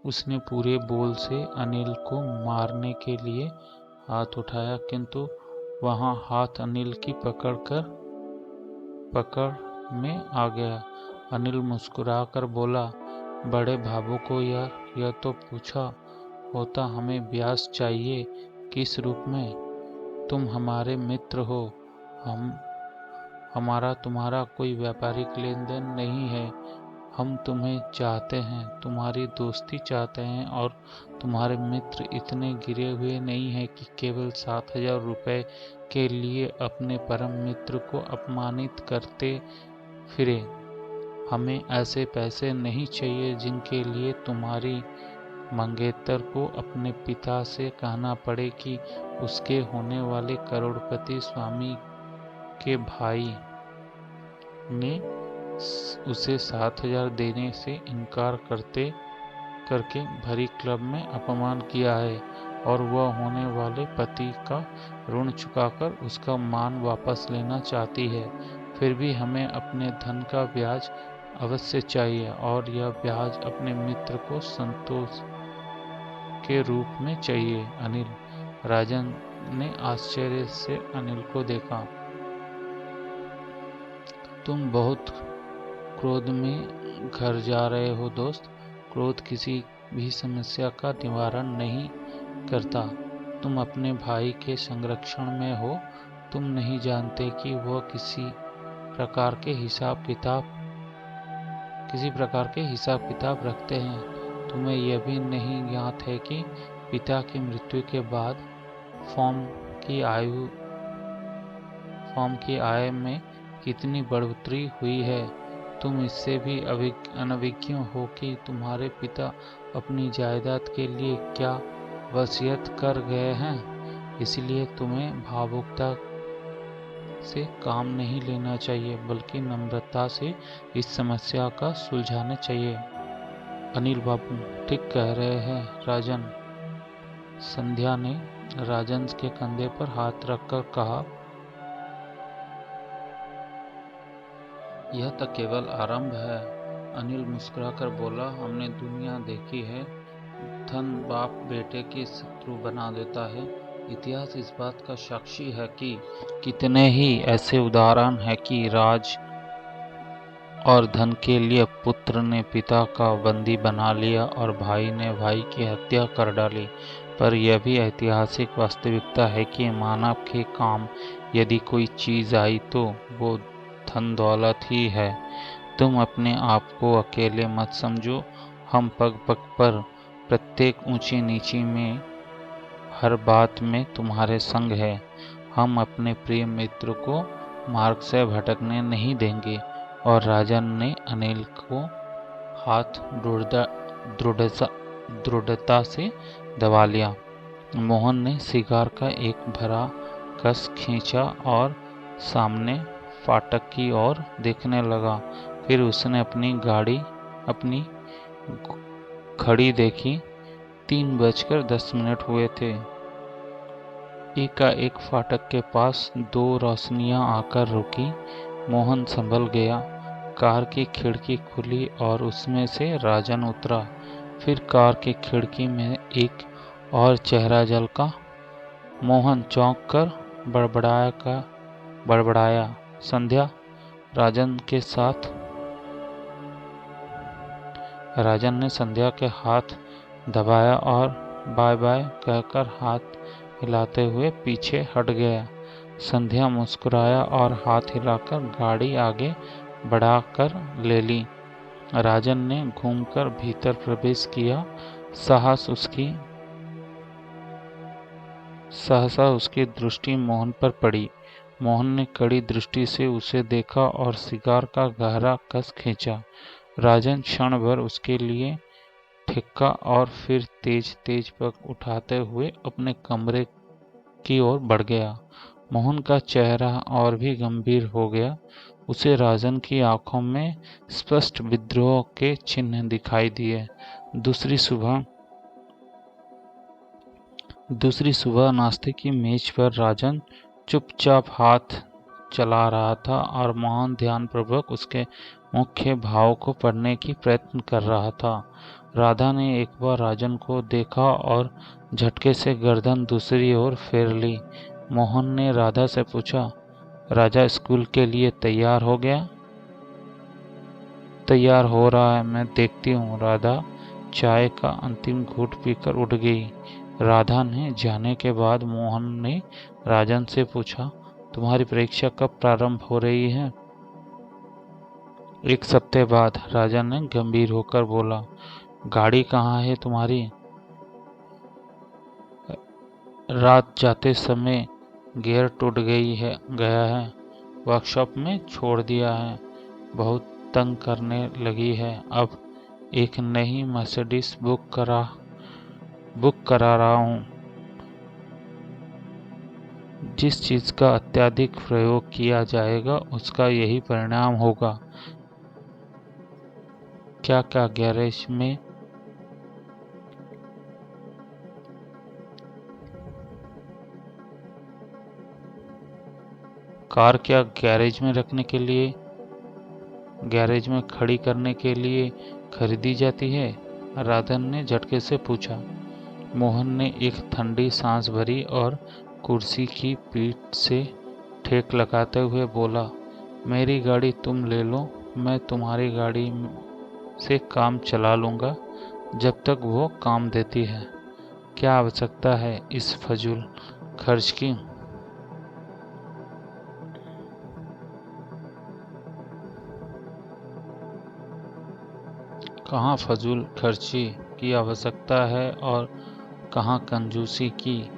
उसने पूरे बोल से अनिल को मारने के लिए हाथ उठाया, किंतु वहां हाथ अनिल की पकड़ में आ गया। अनिल मुस्कुराकर बोला, बड़े भाभू को यह तो पूछा होता, हमें ब्याज चाहिए किस रूप में? तुम हमारे मित्र हो, हमारा तुम्हारा कोई व्यापारिक लेन देन नहीं है। हम तुम्हें चाहते हैं, तुम्हारी दोस्ती चाहते हैं और तुम्हारे मित्र इतने गिरे हुए नहीं हैं कि केवल 7,000 रुपये के लिए अपने परम मित्र को अपमानित करते फिरे। हमें ऐसे पैसे नहीं चाहिए जिनके लिए तुम्हारी मंगेतर को अपने पिता से कहना पड़े कि उसके होने वाले करोड़पति स्वामी के भाई ने उसे 7,000 देने से इनकार करके भरी क्लब में अपमान किया है और वह होने वाले पति का ऋण चुकाकर उसका मान वापस लेना चाहती है। फिर भी हमें अपने धन का ब्याज अवश्य चाहिए और यह ब्याज अपने मित्र को संतोष के रूप में चाहिए। अनिल, राजन ने आश्चर्य से अनिल को देखा। तुम बहुत क्रोध में घर जा रहे हो दोस्त। क्रोध किसी भी समस्या का निवारण नहीं करता। तुम अपने भाई के संरक्षण में हो। तुम नहीं जानते कि वह किसी प्रकार के हिसाब किताब रखते हैं। तुम्हें यह भी नहीं ज्ञात है कि पिता की मृत्यु के बाद फॉर्म की आय में कितनी बढ़ोतरी हुई है। तुम इससे भी अनभिज्ञ हो कि तुम्हारे पिता अपनी जायदाद के लिए क्या वसीयत कर गए हैं। इसलिए तुम्हें भावुकता से काम नहीं लेना चाहिए, बल्कि नम्रता से इस समस्या का सुलझाना चाहिए। अनिल बाबू ठीक कह रहे हैं राजन, संध्या ने राजन के कंधे पर हाथ रखकर कहा। यह तो केवल आरंभ है, अनिल मुस्कुराकर बोला। हमने दुनिया देखी है, धन बाप बेटे के शत्रु बना देता है। इतिहास इस बात का साक्षी है कि कितने ही ऐसे उदाहरण हैं कि राज और धन के लिए पुत्र ने पिता का बंदी बना लिया और भाई ने भाई की हत्या कर डाली। पर यह भी ऐतिहासिक वास्तविकता है कि मानव के काम यदि कोई चीज आई तो वो धन दौलत ही है। तुम अपने आप को अकेले मत समझो। हम पग पग पर, प्रत्येक ऊंची नीची में, हर बात में तुम्हारे संग है। हम अपने प्रिय मित्र को मार्ग से भटकने नहीं देंगे। और राजन ने अनिल को हाथ दृढ़ता से दबा लिया। मोहन ने सिगार का एक भरा कस खींचा और सामने फाटक की ओर देखने लगा। फिर उसने अपनी घड़ी देखी। 3:10 हुए थे। एकाएक फाटक के पास 2 रोशनियां आकर रुकी। मोहन संभल गया। कार की खिड़की खुली और उसमें से राजन उतरा। फिर कार की खिड़की में एक और चेहरा झलका। मोहन चौंक कर बड़बड़ाया, संध्या। राजन के साथ राजन ने संध्या के हाथ दबाया और बाय बाय कहकर हाथ हिलाते हुए पीछे हट गया। संध्या मुस्कुराया और हाथ हिलाकर गाड़ी आगे बढ़ाकर ले ली। राजन ने घूमकर भीतर प्रवेश किया। सहसा उसकी दृष्टि मोहन पर पड़ी। मोहन ने कड़ी दृष्टि से उसे देखा और सिगार का गहरा कस खींचा। राजन क्षण भर उसके लिए ठिक्का और फिर तेज तेज पग उठाते हुए अपने कमरे की ओर बढ़ गया। मोहन का चेहरा और भी गंभीर हो गया। उसे राजन की आंखों में स्पष्ट विद्रोह के चिन्ह दिखाई दिए। दूसरी सुबह नाश्ते की मेज पर राजन चुपचाप हाथ चला रहा था और मोहन ध्यानपूर्वक उसके मुख्य भाव को पढ़ने की प्रयत्न कर रहा था। राधा ने एक बार राजन को देखा और झटके से गर्दन दूसरी ओर फेर ली। मोहन ने राधा से पूछा, राजा स्कूल के लिए तैयार हो गया? तैयार हो रहा है, मैं देखती हूँ। राधा चाय का अंतिम घूंट पीकर उठ गई। राधा ने जाने के बाद मोहन ने राजन से पूछा, तुम्हारी परीक्षा कब प्रारंभ हो रही है? 1 सप्ताह बाद, राजन ने गंभीर होकर बोला। गाड़ी कहाँ है तुम्हारी? रात जाते समय गियर टूट गया है। वर्कशॉप में छोड़ दिया है। बहुत तंग करने लगी है। अब एक नई मर्सिडीज बुक करा रहा हूँ। जिस चीज का अत्यधिक प्रयोग किया जाएगा उसका यही परिणाम होगा। क्या गैरेज में कार क्या गैरेज में रखने के लिए, गैरेज में खड़ी करने के लिए खरीदी जाती है? राधन ने झटके से पूछा। मोहन ने एक ठंडी सांस भरी और कुर्सी की पीठ से ठेक लगाते हुए बोला, मेरी गाड़ी तुम ले लो, मैं तुम्हारी गाड़ी से काम चला लूँगा जब तक वो काम देती है। क्या आवश्यकता है इस फजूल खर्च की? कहाँ फजूल खर्ची की आवश्यकता है और कहाँ कंजूसी की,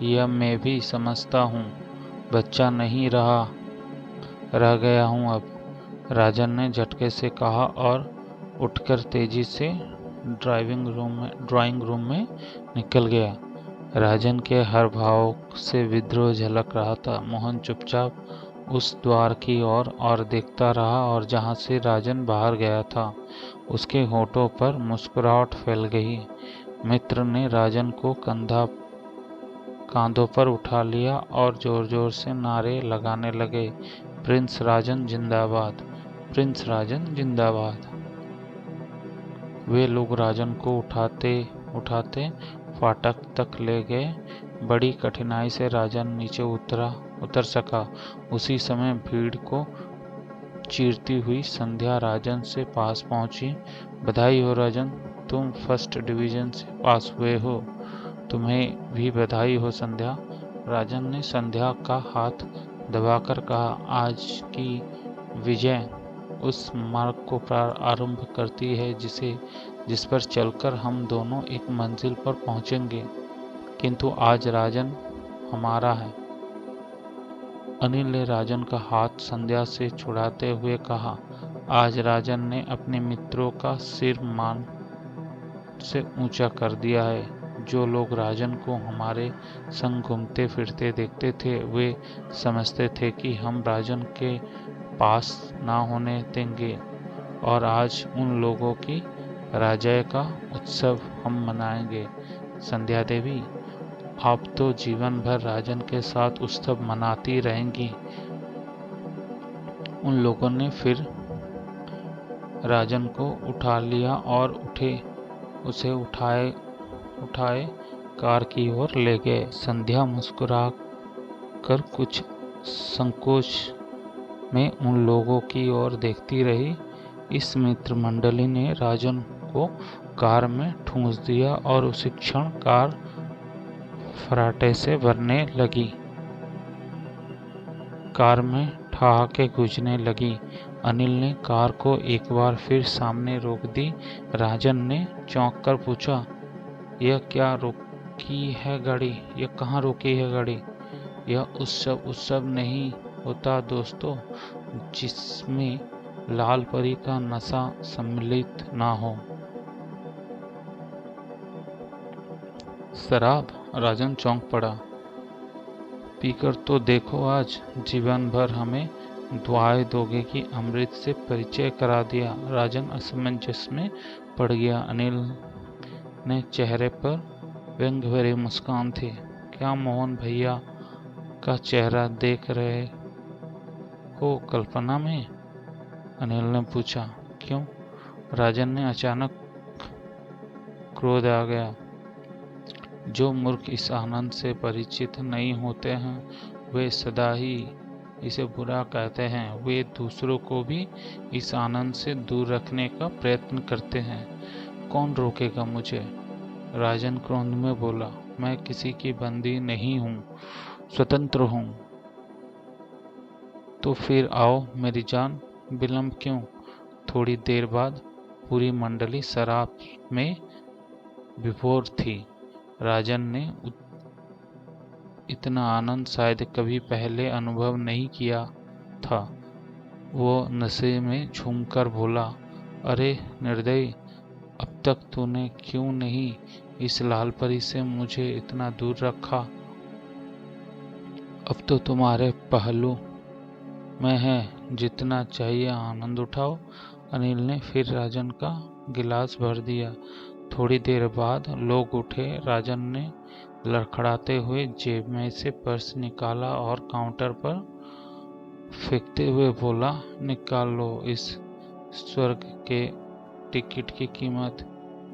यह मैं भी समझता हूँ। बच्चा नहीं रह गया हूँ अब, राजन ने झटके से कहा और उठकर तेजी से ड्राइंग रूम में निकल गया। राजन के हर भाव से विद्रोह झलक रहा था। मोहन चुपचाप उस द्वार की ओर और देखता रहा और जहां से राजन बाहर गया था उसके होठों पर मुस्कुराहट फैल गई। मित्र ने राजन को कांधों पर उठा लिया और जोर जोर से नारे लगाने लगे, प्रिंस राजन जिंदाबाद, प्रिंस राजन जिंदाबाद। वे लोग राजन को उठाते उठाते फाटक तक ले गए। बड़ी कठिनाई से राजन नीचे उतर सका। उसी समय भीड़ को चीरती हुई संध्या राजन से पास पहुंची। बधाई हो राजन, तुम फर्स्ट डिवीजन से पास हुए हो। तुम्हें भी बधाई हो संध्या, राजन ने संध्या का हाथ दबाकर कहा। आज की विजय उस मार्ग को आरंभ करती है जिस पर चलकर हम दोनों एक मंजिल पर पहुंचेंगे। किंतु आज राजन हमारा है। अनिल ने राजन का हाथ संध्या से छुड़ाते हुए कहा। आज राजन ने अपने मित्रों का सिर मान से ऊंचा कर दिया है। जो लोग राजन को हमारे संग घूमते फिरते देखते थे वे समझते थे कि हम राजन के पास ना होने देंगे, और आज उन लोगों की पराजय का उत्सव हम मनाएंगे। संध्या देवी, आप तो जीवन भर राजन के साथ उत्सव मनाती रहेंगी। उन लोगों ने फिर राजन को उठा लिया और उसे उठाए कार की ओर ले गए। संध्या मुस्कुरा कर कुछ संकोच में उन लोगों की ओर देखती रही। इस मित्र मंडली ने राजन को कार में ठूंस दिया और उसी क्षण कार फर्राटे से भरने लगी। कार में ठहाके गूंजने लगी। अनिल ने कार को एक बार फिर सामने रोक दी। राजन ने चौंक कर पूछा, यह क्या रोकी है गाड़ी? यह कहाँ रोकी है गाड़ी? यह उत्सव नहीं होता दोस्तों, जिसमें लाल परी का नशा सम्मिलित ना हो। शराब? राजन चौंक पड़ा। पीकर तो देखो आज, जीवन भर हमें दुआएं दोगे कि अमृत से परिचय करा दिया। राजन असमंजस में पड़ गया। अनिल ने चेहरे पर व्यंग भरी मुस्कान थी। क्या मोहन भैया का चेहरा देख रहे हो कल्पना में? अनिल ने पूछा। क्यों? राजन ने अचानक क्रोध आ गया। जो मूर्ख इस आनंद से परिचित नहीं होते हैं वे सदा ही इसे बुरा कहते हैं। वे दूसरों को भी इस आनंद से दूर रखने का प्रयत्न करते हैं। कौन रोकेगा मुझे? राजन क्रोध में बोला। मैं किसी की बंदी नहीं हूँ, स्वतंत्र हूँ। तो फिर आओ मेरी जान, विलंब क्यों? थोड़ी देर बाद पूरी मंडली शराब में विभोर थी। राजन ने इतना आनंद शायद कभी पहले अनुभव नहीं किया था। वो नशे में झूमकर बोला, अरे निर्दयी, अब तक तूने क्यों नहीं इस लाल परी से मुझे इतना दूर रखा? अब तो तुम्हारे पहलू में है, जितना चाहिए आनंद उठाओ। अनिल ने फिर राजन का गिलास भर दिया। थोड़ी देर बाद लोग उठे। राजन ने लड़खड़ाते हुए जेब में से पर्स निकाला और काउंटर पर फेंकते हुए बोला, निकाल लो इस स्वर्ग के टिकट की कीमत,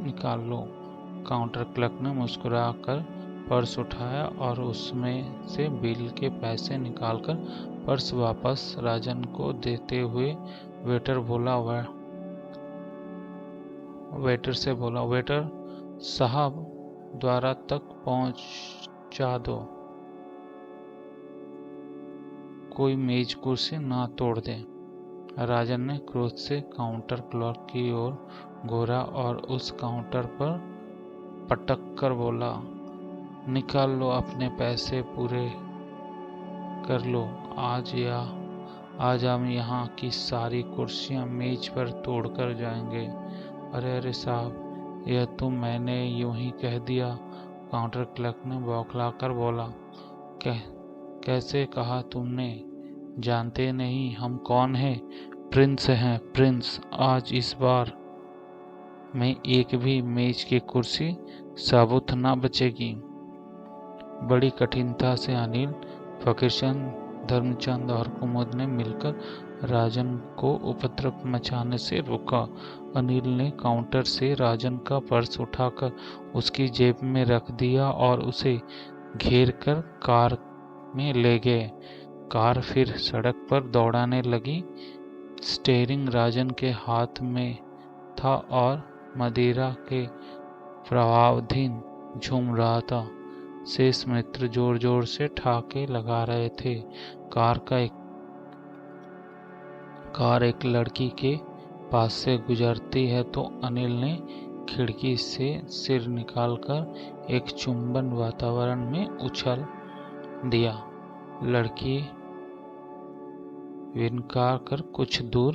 निकाल लो। काउंटर क्लर्क ने मुस्कुराकर पर्स उठाया और उसमें से बिल के पैसे निकालकर पर्स वापस राजन को देते हुए वेटर से बोला, वेटर साहब द्वारा तक पहुंचा दो, कोई मेज कुर्सी ना तोड़ दे। राजन ने क्रोध से काउंटर क्लर्क की ओर घूरा और उस काउंटर पर पटक कर बोला, निकाल लो अपने पैसे पूरे कर लो। आज हम यहाँ की सारी कुर्सियाँ मेज पर तोड़कर जाएंगे। अरे साहब, यह तो मैंने यूं ही कह दिया। काउंटर क्लर्क ने बौखलाकर बोला, कैसे कहा तुमने? जानते नहीं हम कौन हैं? प्रिंस हैं, प्रिंस। आज इस बार में एक भी मेज की कुर्सी साबुत ना बचेगी। बड़ी कठिनता से अनिल, फकीरचंद, धर्मचंद और कुमुद ने मिलकर राजन को उपद्रव मचाने से रोका। अनिल ने काउंटर से राजन का पर्स उठाकर उसकी जेब में रख दिया और उसे घेर कर कार में ले गए। कार फिर सड़क पर दौड़ाने लगी। स्टीयरिंग राजन के हाथ में था और मदिरा के प्रभावाधीन झूम रहा था। शेष मित्र जोर जोर से ठहाके लगा रहे थे। कार एक लड़की के पास से गुजरती है तो अनिल ने खिड़की से सिर निकालकर एक चुंबन वातावरण में उछल दिया। लड़की विनकार कर कुछ दूर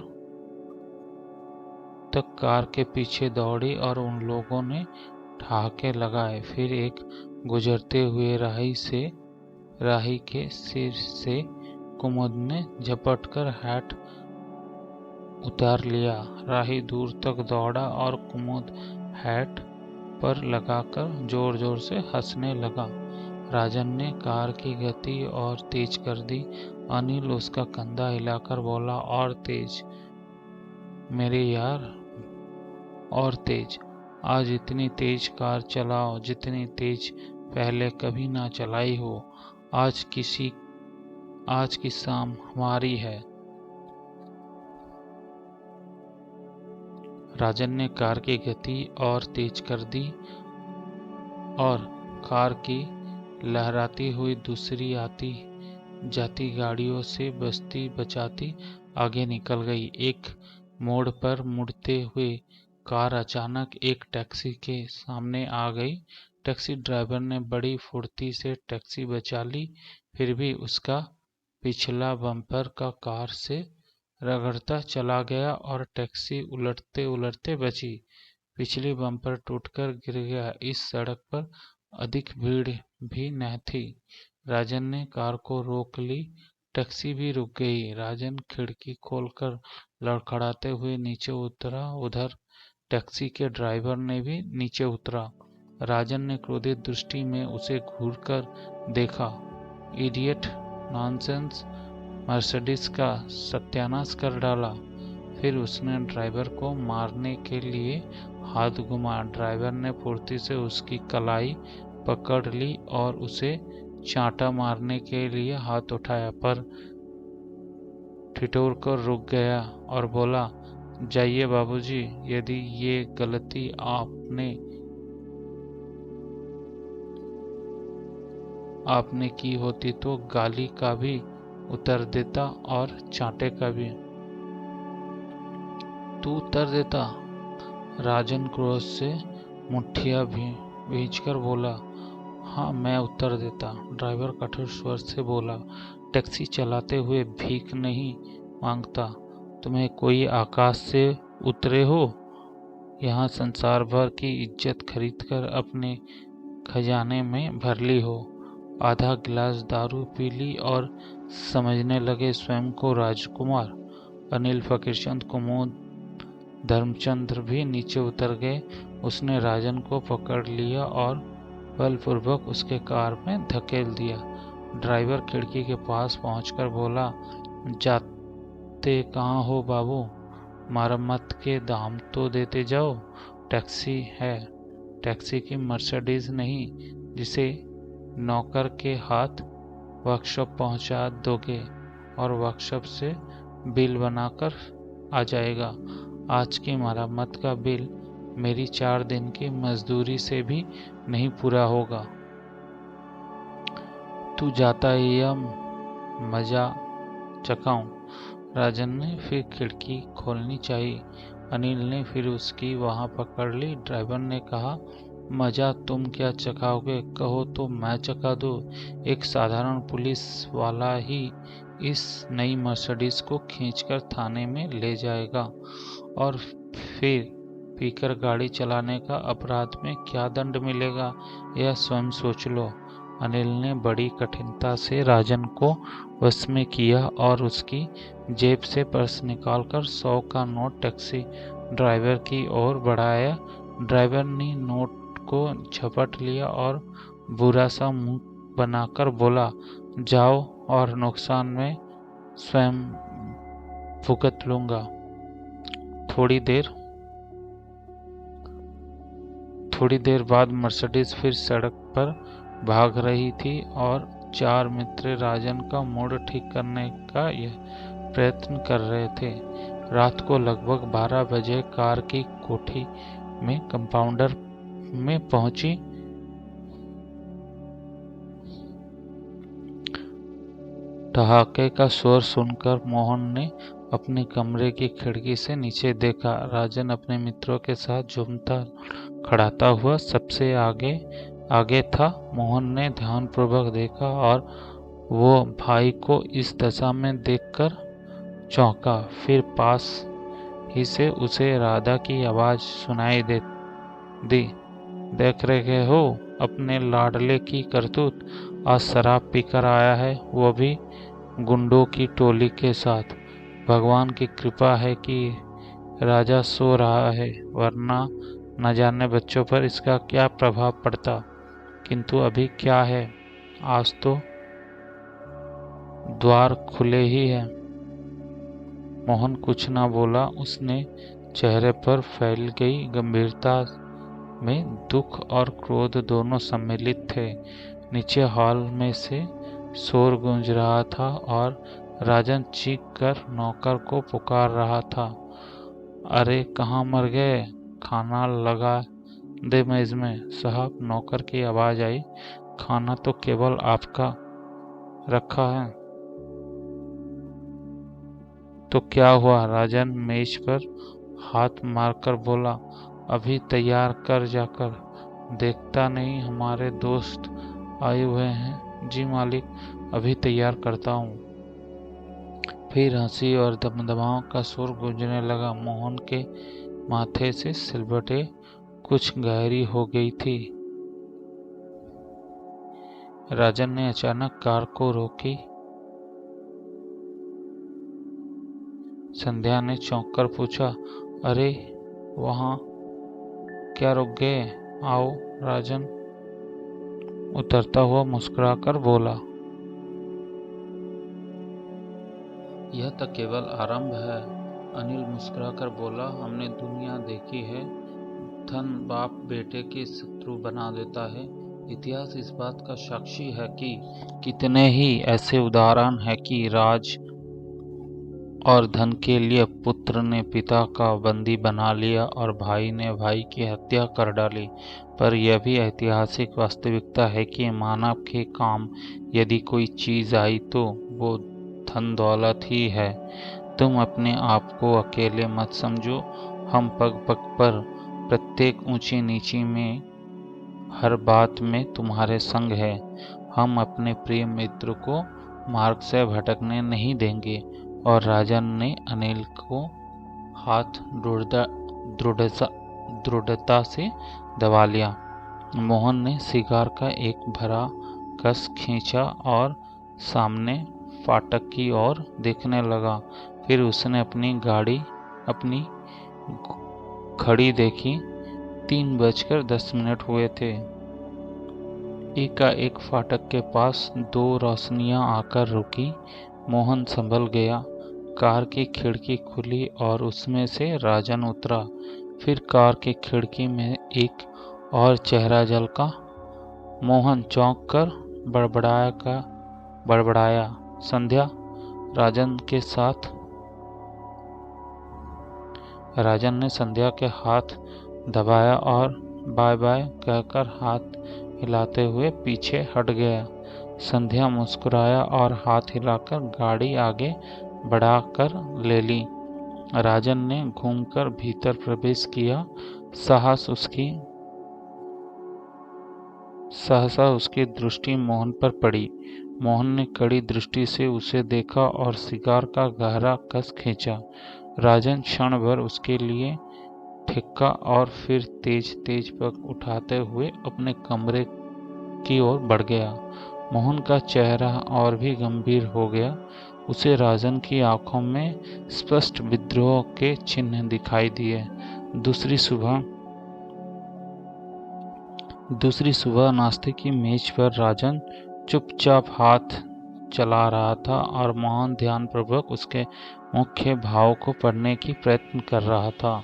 तक कार के पीछे दौड़ी और उन लोगों ने ठहाके लगाए। फिर एक गुजरते हुए राही के सिर से कुमुद ने झपट कर हैट उतार लिया। राही दूर तक दौड़ा और कुमुद हैट पर लगाकर जोर जोर से हंसने लगा। राजन ने कार की गति और तेज कर दी। अनिल उसका कंधा हिलाकर बोला, और तेज मेरे यार, और तेज। आज इतनी तेज कार चलाओ जितनी तेज पहले कभी ना चलाई हो। आज की शाम हमारी है। राजन ने कार की गति और तेज कर दी और कार की लहराती हुई दूसरी आती जाती गाड़ियों से बचती बचाती आगे निकल गई। एक मोड़ पर मुड़ते हुए कार अचानक एक टैक्सी के सामने आ गई। टैक्सी ड्राइवर ने बड़ी फुर्ती से टैक्सी बचा ली, फिर भी उसका पिछला बम्पर का कार से रगड़ता चला गया और टैक्सी उलटते उलटते बची। पिछली बम्पर टूटकर गिर गया। इस सड़क पर अधिक भीड़ भी न थी। राजन ने कार को रोक ली। टैक्सी भी रुक गई। राजन खिड़की खोलकर लड़खड़ाते हुए नीचे उतरा। उधर टैक्सी के ड्राइवर ने भी नीचे उतरा। राजन ने क्रोधित दृष्टि में उसे घूरकर देखा। इडियट, नॉनसेंस, मर्सिडीज का सत्यानाश कर डाला। फिर उसने ड्राइवर को मारने के लिए हाथ घुमाया। ड्राइवर ने फुर्ती से उसकी कलाई पकड़ ली और उसे चांटा मारने के लिए हाथ उठाया, पर ठिठुर कर रुक गया और बोला, जाइए बाबूजी, यदि ये गलती आपने की होती तो गाली का भी उतर देता और चांटे का भी। तू उतर देता? राजन क्रोध से मुट्ठियां भींचकर बोला। हाँ, मैं उत्तर देता, ड्राइवर कठोर स्वर से बोला। टैक्सी चलाते हुए भीख नहीं मांगता। तुम्हें कोई आकाश से उतरे हो? यहाँ संसार भर की इज्जत खरीदकर अपने खजाने में भर ली हो। आधा गिलास दारू पी ली और समझने लगे स्वयं को राजकुमार। अनिल, फकीरचंद, कुमुद, धर्मचंद्र भी नीचे उतर गए। उसने राजन को पकड़ लिया और बलपूर्वक उसके कार में धकेल दिया। ड्राइवर खिड़की के पास पहुंचकर बोला, जाते कहाँ हो बाबू? मरम्मत के दाम तो देते जाओ। टैक्सी है, टैक्सी की मर्सिडीज नहीं, जिसे नौकर के हाथ वर्कशॉप पहुंचा दोगे और वर्कशॉप से बिल बनाकर आ जाएगा। आज की मरम्मत का बिल मेरी 4 दिन की मजदूरी से भी नहीं पूरा होगा। तू जाता है या मजा चखाऊं? राजन ने फिर खिड़की खोलनी चाहिए। अनिल ने फिर उसकी वहां पकड़ ली। ड्राइवर ने कहा, मजा तुम क्या चखाओगे? कहो तो मैं चखा दूं। एक साधारण पुलिस वाला ही इस नई मर्सिडीज को खींचकर थाने में ले जाएगा और फिर पीकर गाड़ी चलाने का अपराध में क्या दंड मिलेगा, यह स्वयं सोच लो। अनिल ने बड़ी कठिनता से राजन को वश में किया और उसकी जेब से पर्स निकालकर 100 का नोट टैक्सी ड्राइवर की ओर बढ़ाया। ड्राइवर ने नोट को झपट लिया और बुरा सा मुंह बनाकर बोला, जाओ और नुकसान में स्वयं भुगत लूंगा। थोड़ी देर बाद मर्सिडीज फिर सड़क पर भाग रही थी और 4 मित्र राजन का मूड ठीक करने का यह प्रयत्न कर रहे थे। रात को लगभग 12 बजे कार की कोठी में कंपाउंडर में पहुंची। ठहाके का शोर सुनकर मोहन ने अपने कमरे की खिड़की से नीचे देखा। राजन अपने मित्रों के साथ झूमता खड़ाता हुआ सबसे आगे था। मोहन ने ध्यानपूर्वक देखा और वो भाई को इस दशा में देखकर चौंका। फिर पास ही से उसे राधा की आवाज सुनाई दी, देख रहे हो अपने लाडले की करतूत? आज शराब पीकर आया है, वो भी गुंडों की टोली के साथ। भगवान की कृपा है कि राजा सो रहा है, वरना न जाने बच्चों पर इसका क्या प्रभाव पड़ता। किंतु अभी क्या है, आज तो द्वार खुले ही है। मोहन कुछ न बोला। उसने चेहरे पर फैल गई गंभीरता में दुख और क्रोध दोनों सम्मिलित थे। नीचे हॉल में से शोर गूंज रहा था और राजन चीख कर नौकर को पुकार रहा था, अरे कहाँ मर गए, खाना लगा दे मेज में। साहब, नौकर की आवाज आई, खाना तो केवल आपका रखा है। तो क्या हुआ? राजन मेज पर हाथ मारकर बोला, अभी तैयार कर जाकर। देखता नहीं हमारे दोस्त आए हुए हैं? जी मालिक, अभी तैयार करता हूँ। फिर हंसी और दमदमाओं का सुर गूंजने लगा। मोहन के माथे से सिलवटें कुछ गहरी हो गई थी। राजन ने अचानक कार को रोकी। संध्या ने चौंक कर पूछा, अरे वहां क्या रुक गए? आओ। राजन उतरता हुआ मुस्कुराकर बोला, यह तो केवल आरंभ है। अनिल मुस्कुराकर बोला, हमने दुनिया देखी है। धन बाप बेटे के शत्रु बना देता है। इतिहास इस बात का साक्षी है कि कितने ही ऐसे उदाहरण हैं कि राज और धन के लिए पुत्र ने पिता का बंदी बना लिया और भाई ने भाई की हत्या कर डाली। पर यह भी ऐतिहासिक वास्तविकता है कि मानव के काम यदि कोई चीज आई तो वो धन दौलत ही है। तुम अपने आप को अकेले मत समझो। हम पग पग पर, प्रत्येक ऊंची नीची में, हर बात में तुम्हारे संग है। हम अपने प्रिय मित्र को मार्ग से भटकने नहीं देंगे। और राजन ने अनिल को हाथ दृढ़ता से दबा लिया। मोहन ने सिगार का एक भरा कस खींचा और सामने फाटक की ओर देखने लगा। फिर उसने अपनी घड़ी देखी। 3:10 हुए थे। एकाएक फाटक के पास 2 रोशनियां आकर रुकी। मोहन संभल गया। कार की खिड़की खुली और उसमें से राजन उतरा। फिर कार की खिड़की में एक और चेहरा झलका। मोहन चौंक कर बड़बड़ाया, संध्या। राजन ने संध्या के हाथ दबाया और बाय बाय कहकर हाथ हिलाते हुए पीछे हट गया। संध्या मुस्कुराया और हाथ हिलाकर गाड़ी आगे बढ़ाकर ले ली। राजन ने घूमकर भीतर प्रवेश किया। सहसा उसकी दृष्टि मोहन पर पड़ी। मोहन ने कड़ी दृष्टि से उसे देखा और सिगार का गहरा कस खींचा। राजन क्षण भर उसके लिए ठिक्का और फिर तेज तेज पग उठाते हुए अपने कमरे की ओर बढ़ गया। मोहन का चेहरा और भी गंभीर हो गया। उसे राजन की आंखों में स्पष्ट विद्रोह के चिन्ह दिखाई दिए। दूसरी सुबह नाश्ते की मेज पर राजन चुपचाप हाथ चला रहा था और मोहन ध्यानपूर्वक उसके मुख्य भाव को पढ़ने की प्रयत्न कर रहा था।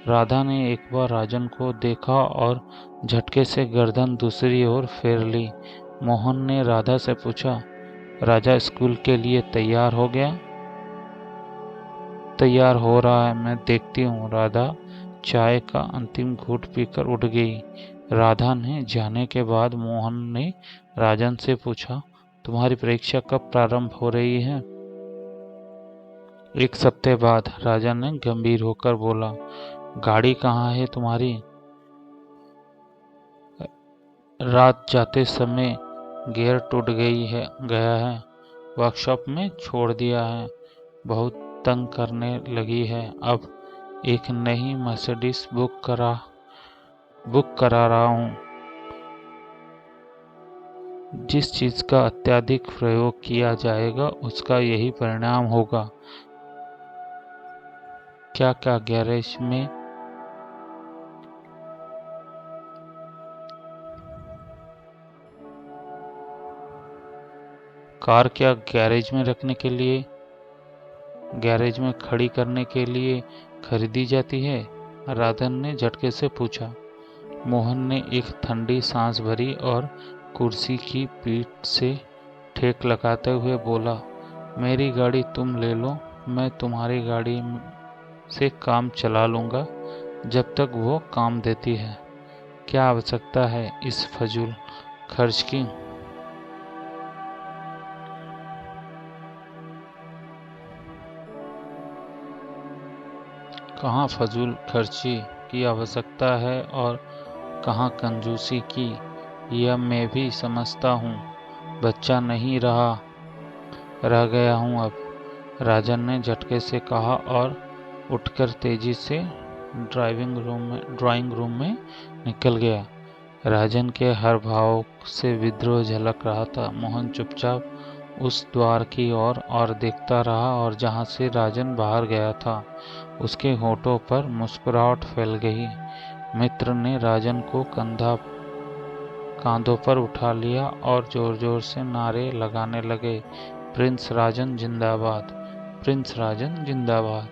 राधा ने एक बार राजन को देखा और झटके से गर्दन दूसरी ओर फेर ली। मोहन ने राधा से पूछा, राजा स्कूल के लिए तैयार हो गया? तैयार हो रहा है, मैं देखती हूँ। राधा चाय का अंतिम घूंट पीकर उठ गई। राधा ने जाने के बाद मोहन ने राजन से पूछा, तुम्हारी परीक्षा कब प्रारंभ हो रही है? 1 सप्ताह बाद, राजन ने गंभीर होकर बोला। गाड़ी कहाँ है तुम्हारी? रात जाते समय गियर टूट गया है। वर्कशॉप में छोड़ दिया है। बहुत तंग करने लगी है। अब एक नई मर्सिडीज बुक करा रहा हूँ। जिस चीज का अत्यधिक प्रयोग किया जाएगा उसका यही परिणाम होगा। क्या गैरेज में कार क्या गैरेज में खड़ी करने के लिए खरीदी जाती है? राधन ने झटके से पूछा। मोहन ने एक ठंडी सांस भरी और कुर्सी की पीठ से ठेक लगाते हुए बोला, मेरी गाड़ी तुम ले लो, मैं तुम्हारी गाड़ी से काम चला लूँगा जब तक वो काम देती है। क्या आवश्यकता है इस फजूल खर्च की? कहाँ फजूल खर्ची की आवश्यकता है और कहाँ कंजूसी की, यह मैं भी समझता हूँ। बच्चा नहीं रह गया हूँ अब, राजन ने झटके से कहा और उठकर तेजी से ड्राइंग रूम में निकल गया। राजन के हर भाव से विद्रोह झलक रहा था। मोहन चुपचाप उस द्वार की ओर और देखता रहा और जहां से राजन बाहर गया था उसके होठों पर मुस्कुराहट फैल गई। मित्र ने राजन को कांधों पर उठा लिया और जोर जोर से नारे लगाने लगे, प्रिंस राजन जिंदाबाद, प्रिंस राजन जिंदाबाद।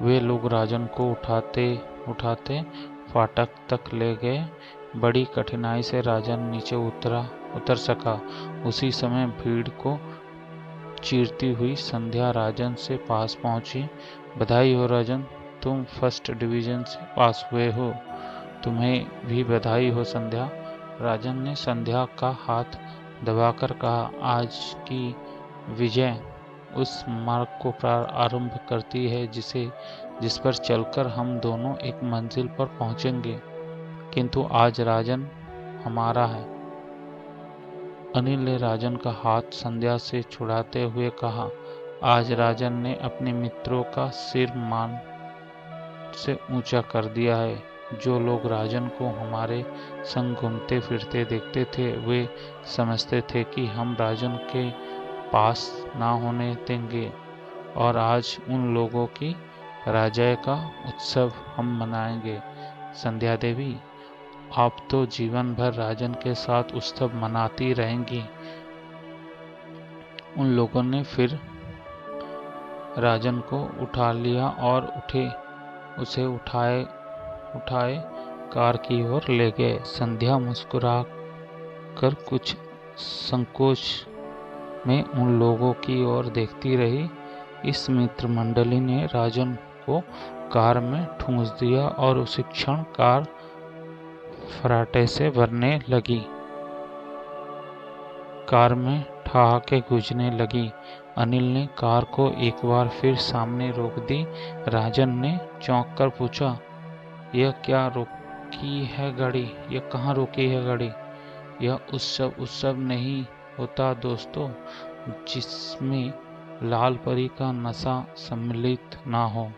वे लोग राजन को उठाते उठाते फाटक तक ले गए। बड़ी कठिनाई से राजन नीचे उतर सका। उसी समय भीड़ को चीरती हुई संध्या राजन से पास पहुंची। बधाई हो राजन, तुम फर्स्ट डिवीजन से पास हुए हो। तुम्हें भी बधाई हो संध्या। राजन ने संध्या का हाथ दबाकर कहा, आज की विजय उस मार्ग को आरंभ करती है जिस पर चलकर हम दोनों एक मंजिल पर पहुंचेंगे। किंतु आज राजन हमारा है। अनिल ने राजन का हाथ संध्या से छुड़ाते हुए कहा, आज राजन ने अपने मित्रों का सिर मान से ऊंचा कर दिया है। जो लोग राजन को हमारे संग घूमते फिरते देखते थे वे समझते थे कि हम राजन के पास ना होने देंगे, और आज उन लोगों की पराजय का उत्सव हम मनाएंगे। संध्या देवी, आप तो जीवन भर राजन के साथ उत्सव मनाती रहेंगी। उन लोगों ने फिर राजन को उठा लिया और उसे उठाए कार की ओर ले गए। संध्या मुस्कुरा कर कुछ संकोच में उन लोगों की ओर देखती रही। इस मित्र मंडली ने राजन को कार में ठूंस दिया और उसी क्षण कार फर्राटे से भरने लगी। कार में ठहाके गूंजने लगी। अनिल ने कार को एक बार फिर सामने रोक दी। राजन ने चौंक कर पूछा, यह क्या रोकी है गाड़ी? यह कहाँ रोकी है गाड़ी? यह उत्सव नहीं होता दोस्तों जिसमें लाल परी का नशा सम्मिलित ना हो।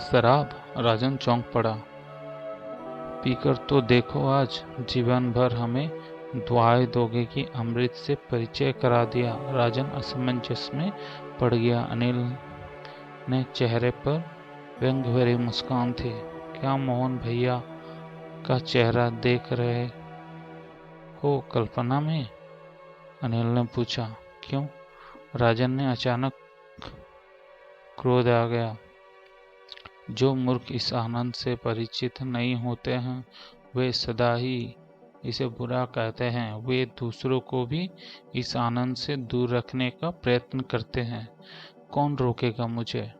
शराब? राजन चौंक पड़ा। पीकर तो देखो आज, जीवन भर हमें दुआएं दोगे कि अमृत से परिचय करा दिया। राजन असमंजस में पड़ गया। अनिल ने चेहरे पर व्यंग भरी मुस्कान थी। क्या मोहन भैया का चेहरा देख रहे हो कल्पना में? अनिल ने पूछा। क्यों? राजन ने अचानक क्रोध आ गया। जो मूर्ख इस आनंद से परिचित नहीं होते हैं वे सदा ही इसे बुरा कहते हैं। वे दूसरों को भी इस आनंद से दूर रखने का प्रयत्न करते हैं। कौन रोकेगा मुझे?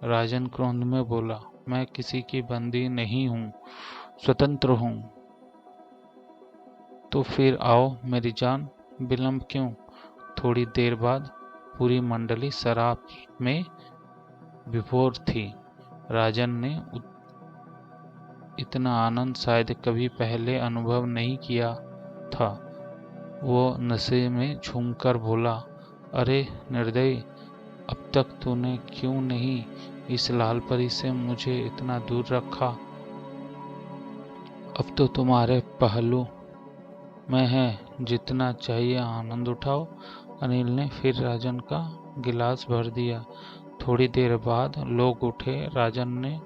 राजन क्रोध में बोला। मैं किसी की बंदी नहीं हूँ, स्वतंत्र हूँ। तो फिर आओ मेरी जान, विलंब क्यों? थोड़ी देर बाद पूरी मंडली शराब में विभोर थी। राजन ने इतना आनंद शायद कभी पहले अनुभव नहीं किया था। वो नशे में झूमकर बोला, अरे निर्दयी, अब तक तूने क्यों नहीं इस लाल परी से मुझे इतना दूर रखा? अब तो तुम्हारे पहलू में है, जितना चाहिए आनंद उठाओ। अनिल ने फिर राजन का गिलास भर दिया। थोड़ी देर बाद लोग उठे। राजन ने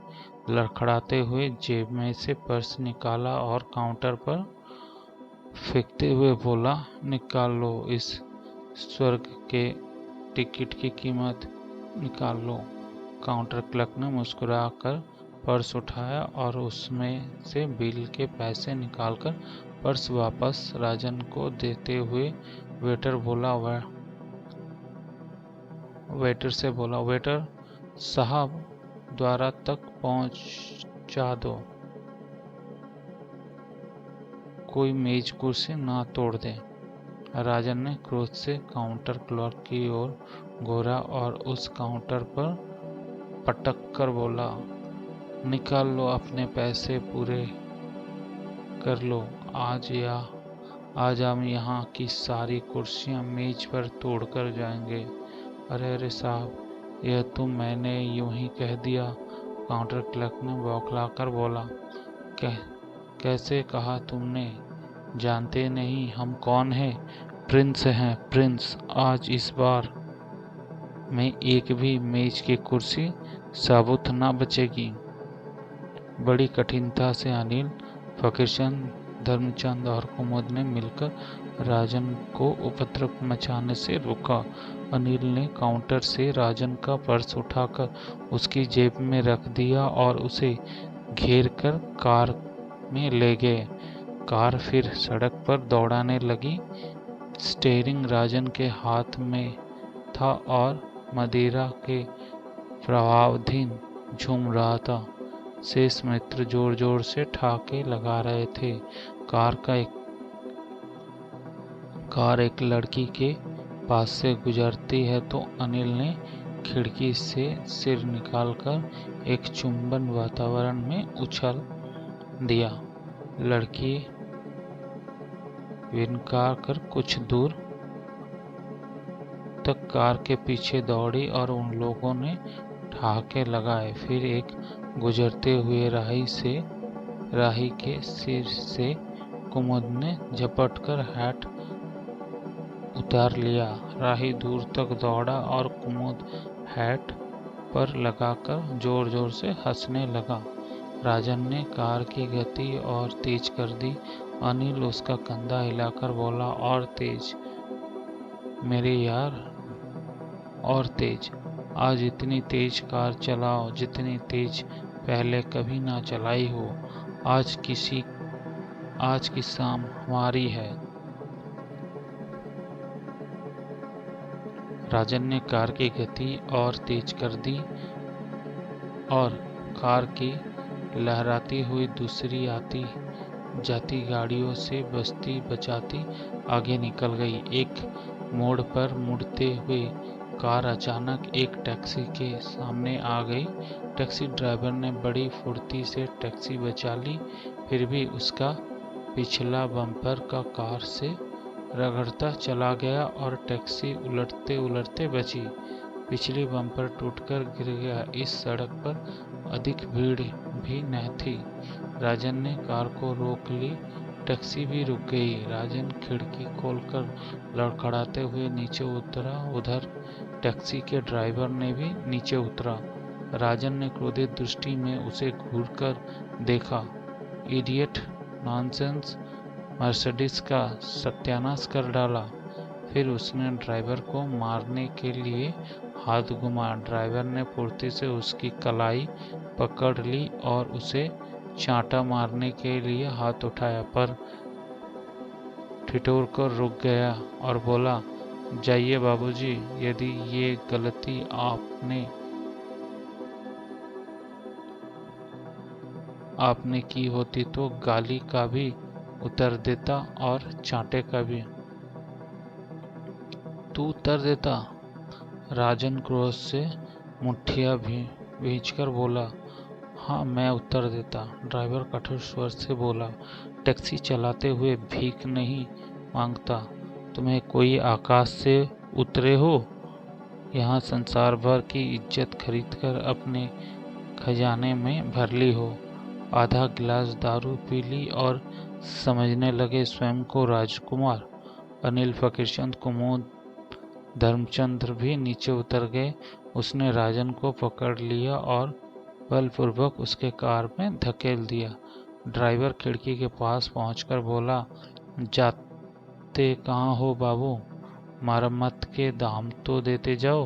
लड़खड़ाते हुए जेब में से पर्स निकाला और काउंटर पर फेंकते हुए बोला, निकाल लो इस स्वर्ग के टिकट की कीमत, निकाल लो। काउंटर क्लर्क ने मुस्कुराकर पर्स उठाया और उसमें से बिल के पैसे निकालकर पर्स वापस राजन को देते हुए वेटर से बोला, वेटर साहब द्वारा तक पहुंचा दो, कोई मेज कुर्सी ना तोड़ दे। राजन ने क्रोध से काउंटर क्लर्क की ओर घूरा और उस काउंटर पर पटक कर बोला, निकाल लो अपने पैसे पूरे कर लो। आज हम यहाँ की सारी कुर्सियाँ मेज पर तोड़कर जाएंगे। अरे अरे साहब, यह तो मैंने यूं ही कह दिया, काउंटर क्लर्क ने बौखलाकर बोला। कैसे कहा तुमने? जानते नहीं हम कौन हैं? प्रिंस हैं, प्रिंस। आज इस बार में एक भी मेज की कुर्सी साबुत ना बचेगी। बड़ी कठिनता से अनिल, फकीरचंद, धर्मचंद और कुमुद ने मिलकर राजन को उपद्रव मचाने से रोका। अनिल ने काउंटर से राजन का पर्स उठाकर उसकी जेब में रख दिया और उसे घेरकर कार में ले गए। कार फिर सड़क पर दौड़ाने लगी। स्टीयरिंग राजन के हाथ में था और मदिरा के प्रभावाधीन झूम रहा था। शेष मित्र जोर जोर से ठहाके लगा रहे थे। कार एक लड़की के पास से गुजरती है तो अनिल ने खिड़की से सिर निकालकर एक चुंबन वातावरण में उछल दिया। लड़की विनकार कर कुछ दूर तक कार के पीछे दौड़ी और उन लोगों ने ठहाके लगाए। फिर एक गुजरते हुए राही के सिर से कुमुद ने झपटकर हैट उतार लिया। राही दूर तक दौड़ा और कुमुद हैट पर लगाकर जोर जोर से हंसने लगा। राजन ने कार की गति और तेज कर दी। अनिल उसका कंधा हिलाकर बोला, और तेज मेरे यार, और तेज। आज इतनी तेज कार चलाओ जितनी तेज पहले कभी ना चलाई हो। आज की शाम हमारी है। राजन ने कार की गति और तेज कर दी और कार की लहराती हुई दूसरी आती जाती गाड़ियों से बचती बचाती आगे निकल गई। एक मोड़ पर मुड़ते हुए कार अचानक एक टैक्सी के सामने आ गई। टैक्सी ड्राइवर ने बड़ी फुर्ती से टैक्सी बचा ली, फिर भी उसका पिछला बम्पर का कार से रगड़ता चला गया और टैक्सी उलटते उलटते बची। पिछली बम्पर टूटकर गिर गया। इस सड़क पर अधिक भीड़ भी न थी। राजन ने कार को रोक ली। टैक्सी भी रुक गई। राजन खिड़की खोलकर लड़खड़ाते हुए नीचे उतरा। उधर टैक्सी के ड्राइवर ने भी नीचे उतरा। राजन ने क्रोधित दृष्टि में उसे घूरकर देखा। इडियट, नॉनसेंस, मर्सिडीज का सत्यानाश कर डाला। फिर उसने ड्राइवर को मारने के लिए हाथ घुमाया। ड्राइवर ने फुर्ती से उसकी कलाई पकड़ ली और उसे चांटा मारने के लिए हाथ उठाया, पर ठिठुर कर रुक गया और बोला, जाइए बाबूजी, यदि ये गलती आपने की होती तो गाली का भी उतर देता और चांटे का भी। तू उत्तर देता? राजन क्रोध से मुट्ठियां भींचकर बोला। हाँ, मैं उत्तर देता। ड्राइवर कठोर स्वर से बोला। टैक्सी चलाते हुए भीख नहीं मांगता। तुम्हें कोई आकाश से उतरे हो? यहाँ संसार भर की इज्जत खरीदकर अपने खजाने में भर ली हो। आधा गिलास दारू पी ली और समझने लगे स्वयं को राजकुमार। अनिल, फकीरचंद, कुमुद, धर्मचंद्र भी नीचे उतर गए। उसने राजन को पकड़ लिया और बलपूर्वक उसके कार में धकेल दिया। ड्राइवर खिड़की के पास पहुंचकर बोला, जाते कहाँ हो बाबू? मरम्मत के दाम तो देते जाओ।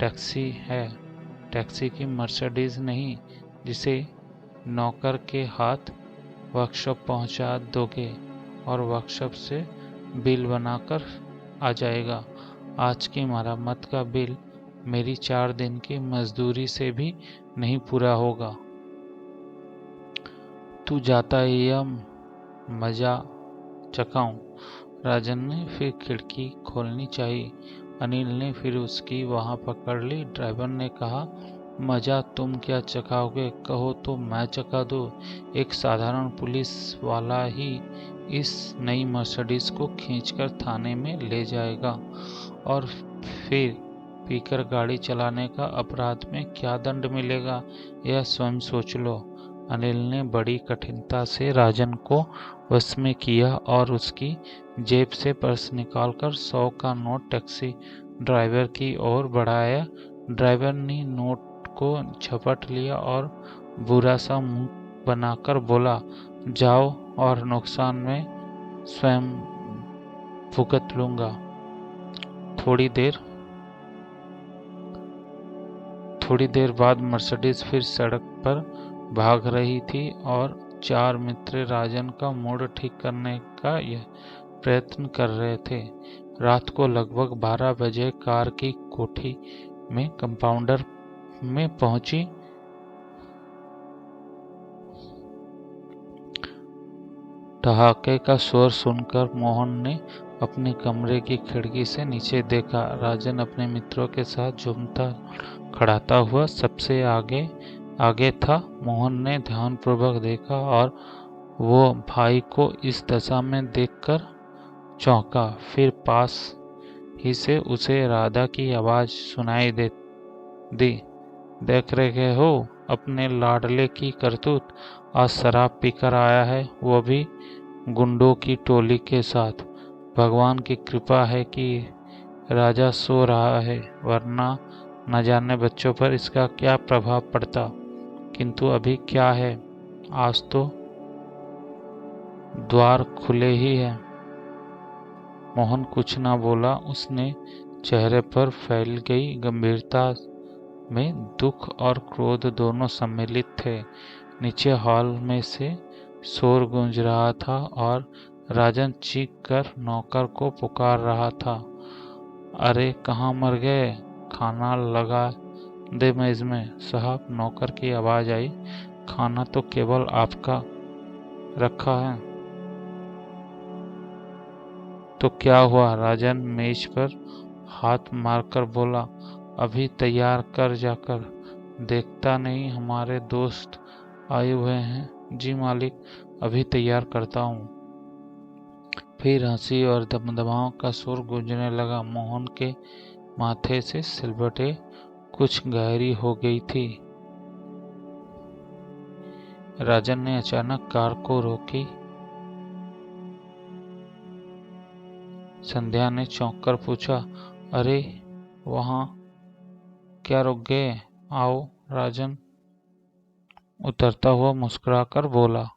टैक्सी है, टैक्सी की मर्सिडीज नहीं जिसे नौकर के हाथ वर्कशॉप पहुंचा दोगे और वर्कशॉप से बिल बनाकर आ जाएगा। आज की मरम्मत का बिल मेरी 4 दिन की मजदूरी से भी नहीं पूरा होगा। तू जाता है या मजा चखाऊं? राजन ने फिर खिड़की खोलनी चाहिए। अनिल ने फिर उसकी वहां पकड़ ली। ड्राइवर ने कहा, मजा तुम क्या चखाओगे? कहो तो मैं चखा दूं। एक साधारण पुलिस वाला ही इस नई मर्सिडीज को खींचकर थाने में ले जाएगा और फिर पीकर गाड़ी चलाने का अपराध में क्या दंड मिलेगा, यह स्वयं सोच लो। अनिल ने बड़ी कठिनता से राजन को वश में किया और उसकी जेब से पर्स निकालकर 100 का नोट टैक्सी ड्राइवर की ओर बढ़ाया। ड्राइवर ने नोट को झपट लिया और बुरा सा मुंह बनाकर बोला, जाओ और नुकसान में स्वयं भुगत लूंगा। थोड़ी देर बाद मर्सिडीज फिर सड़क पर भाग रही थी और 4 मित्र राजन का मूड ठीक करने का यह प्रयत्न कर रहे थे। रात को लगभग 12 बजे कार की कोठी में कंपाउंडर में पहुंची। ठहाके का शोर सुनकर मोहन ने अपने कमरे की खिड़की से नीचे देखा। राजन अपने मित्रों के साथ झूमता खड़ाता हुआ सबसे आगे था। मोहन ने ध्यानपूर्वक देखा और वो भाई को इस दशा में देखकर चौंका। फिर पास ही से उसे राधा की आवाज सुनाई दी, देख रहे हो अपने लाडले की करतूत? आज शराब पीकर आया है, वो भी गुंडों की टोली के साथ। भगवान की कृपा है कि राजा सो रहा है, वरना न जाने बच्चों पर इसका क्या प्रभाव पड़ता। किंतु अभी क्या है, आज तो द्वार खुले ही है। मोहन कुछ न बोला। उसने चेहरे पर फैल गई गंभीरता में दुख और क्रोध दोनों सम्मिलित थे। नीचे हॉल में से शोर गूंज रहा था और राजन चीख कर नौकर को पुकार रहा था, अरे कहाँ मर गए? खाना लगा दे मेज में। साहब, नौकर की आवाज आई, खाना तो केवल आपका रखा है। तो क्या हुआ? राजन मेज पर हाथ मारकर बोला, अभी तैयार कर जाकर। देखता नहीं हमारे दोस्त आए हुए हैं? जी मालिक, अभी तैयार करता हूँ। फिर हंसी और दमदमाओं का सुर गूंजने लगा। मोहन के माथे से सिलवटें कुछ गहरी हो गई थी। राजन ने अचानक कार को रोकी। संध्या ने चौंक कर पूछा, अरे वहां क्या रुक गए? आओ। राजन उतरता हुआ मुस्कुराकर बोला,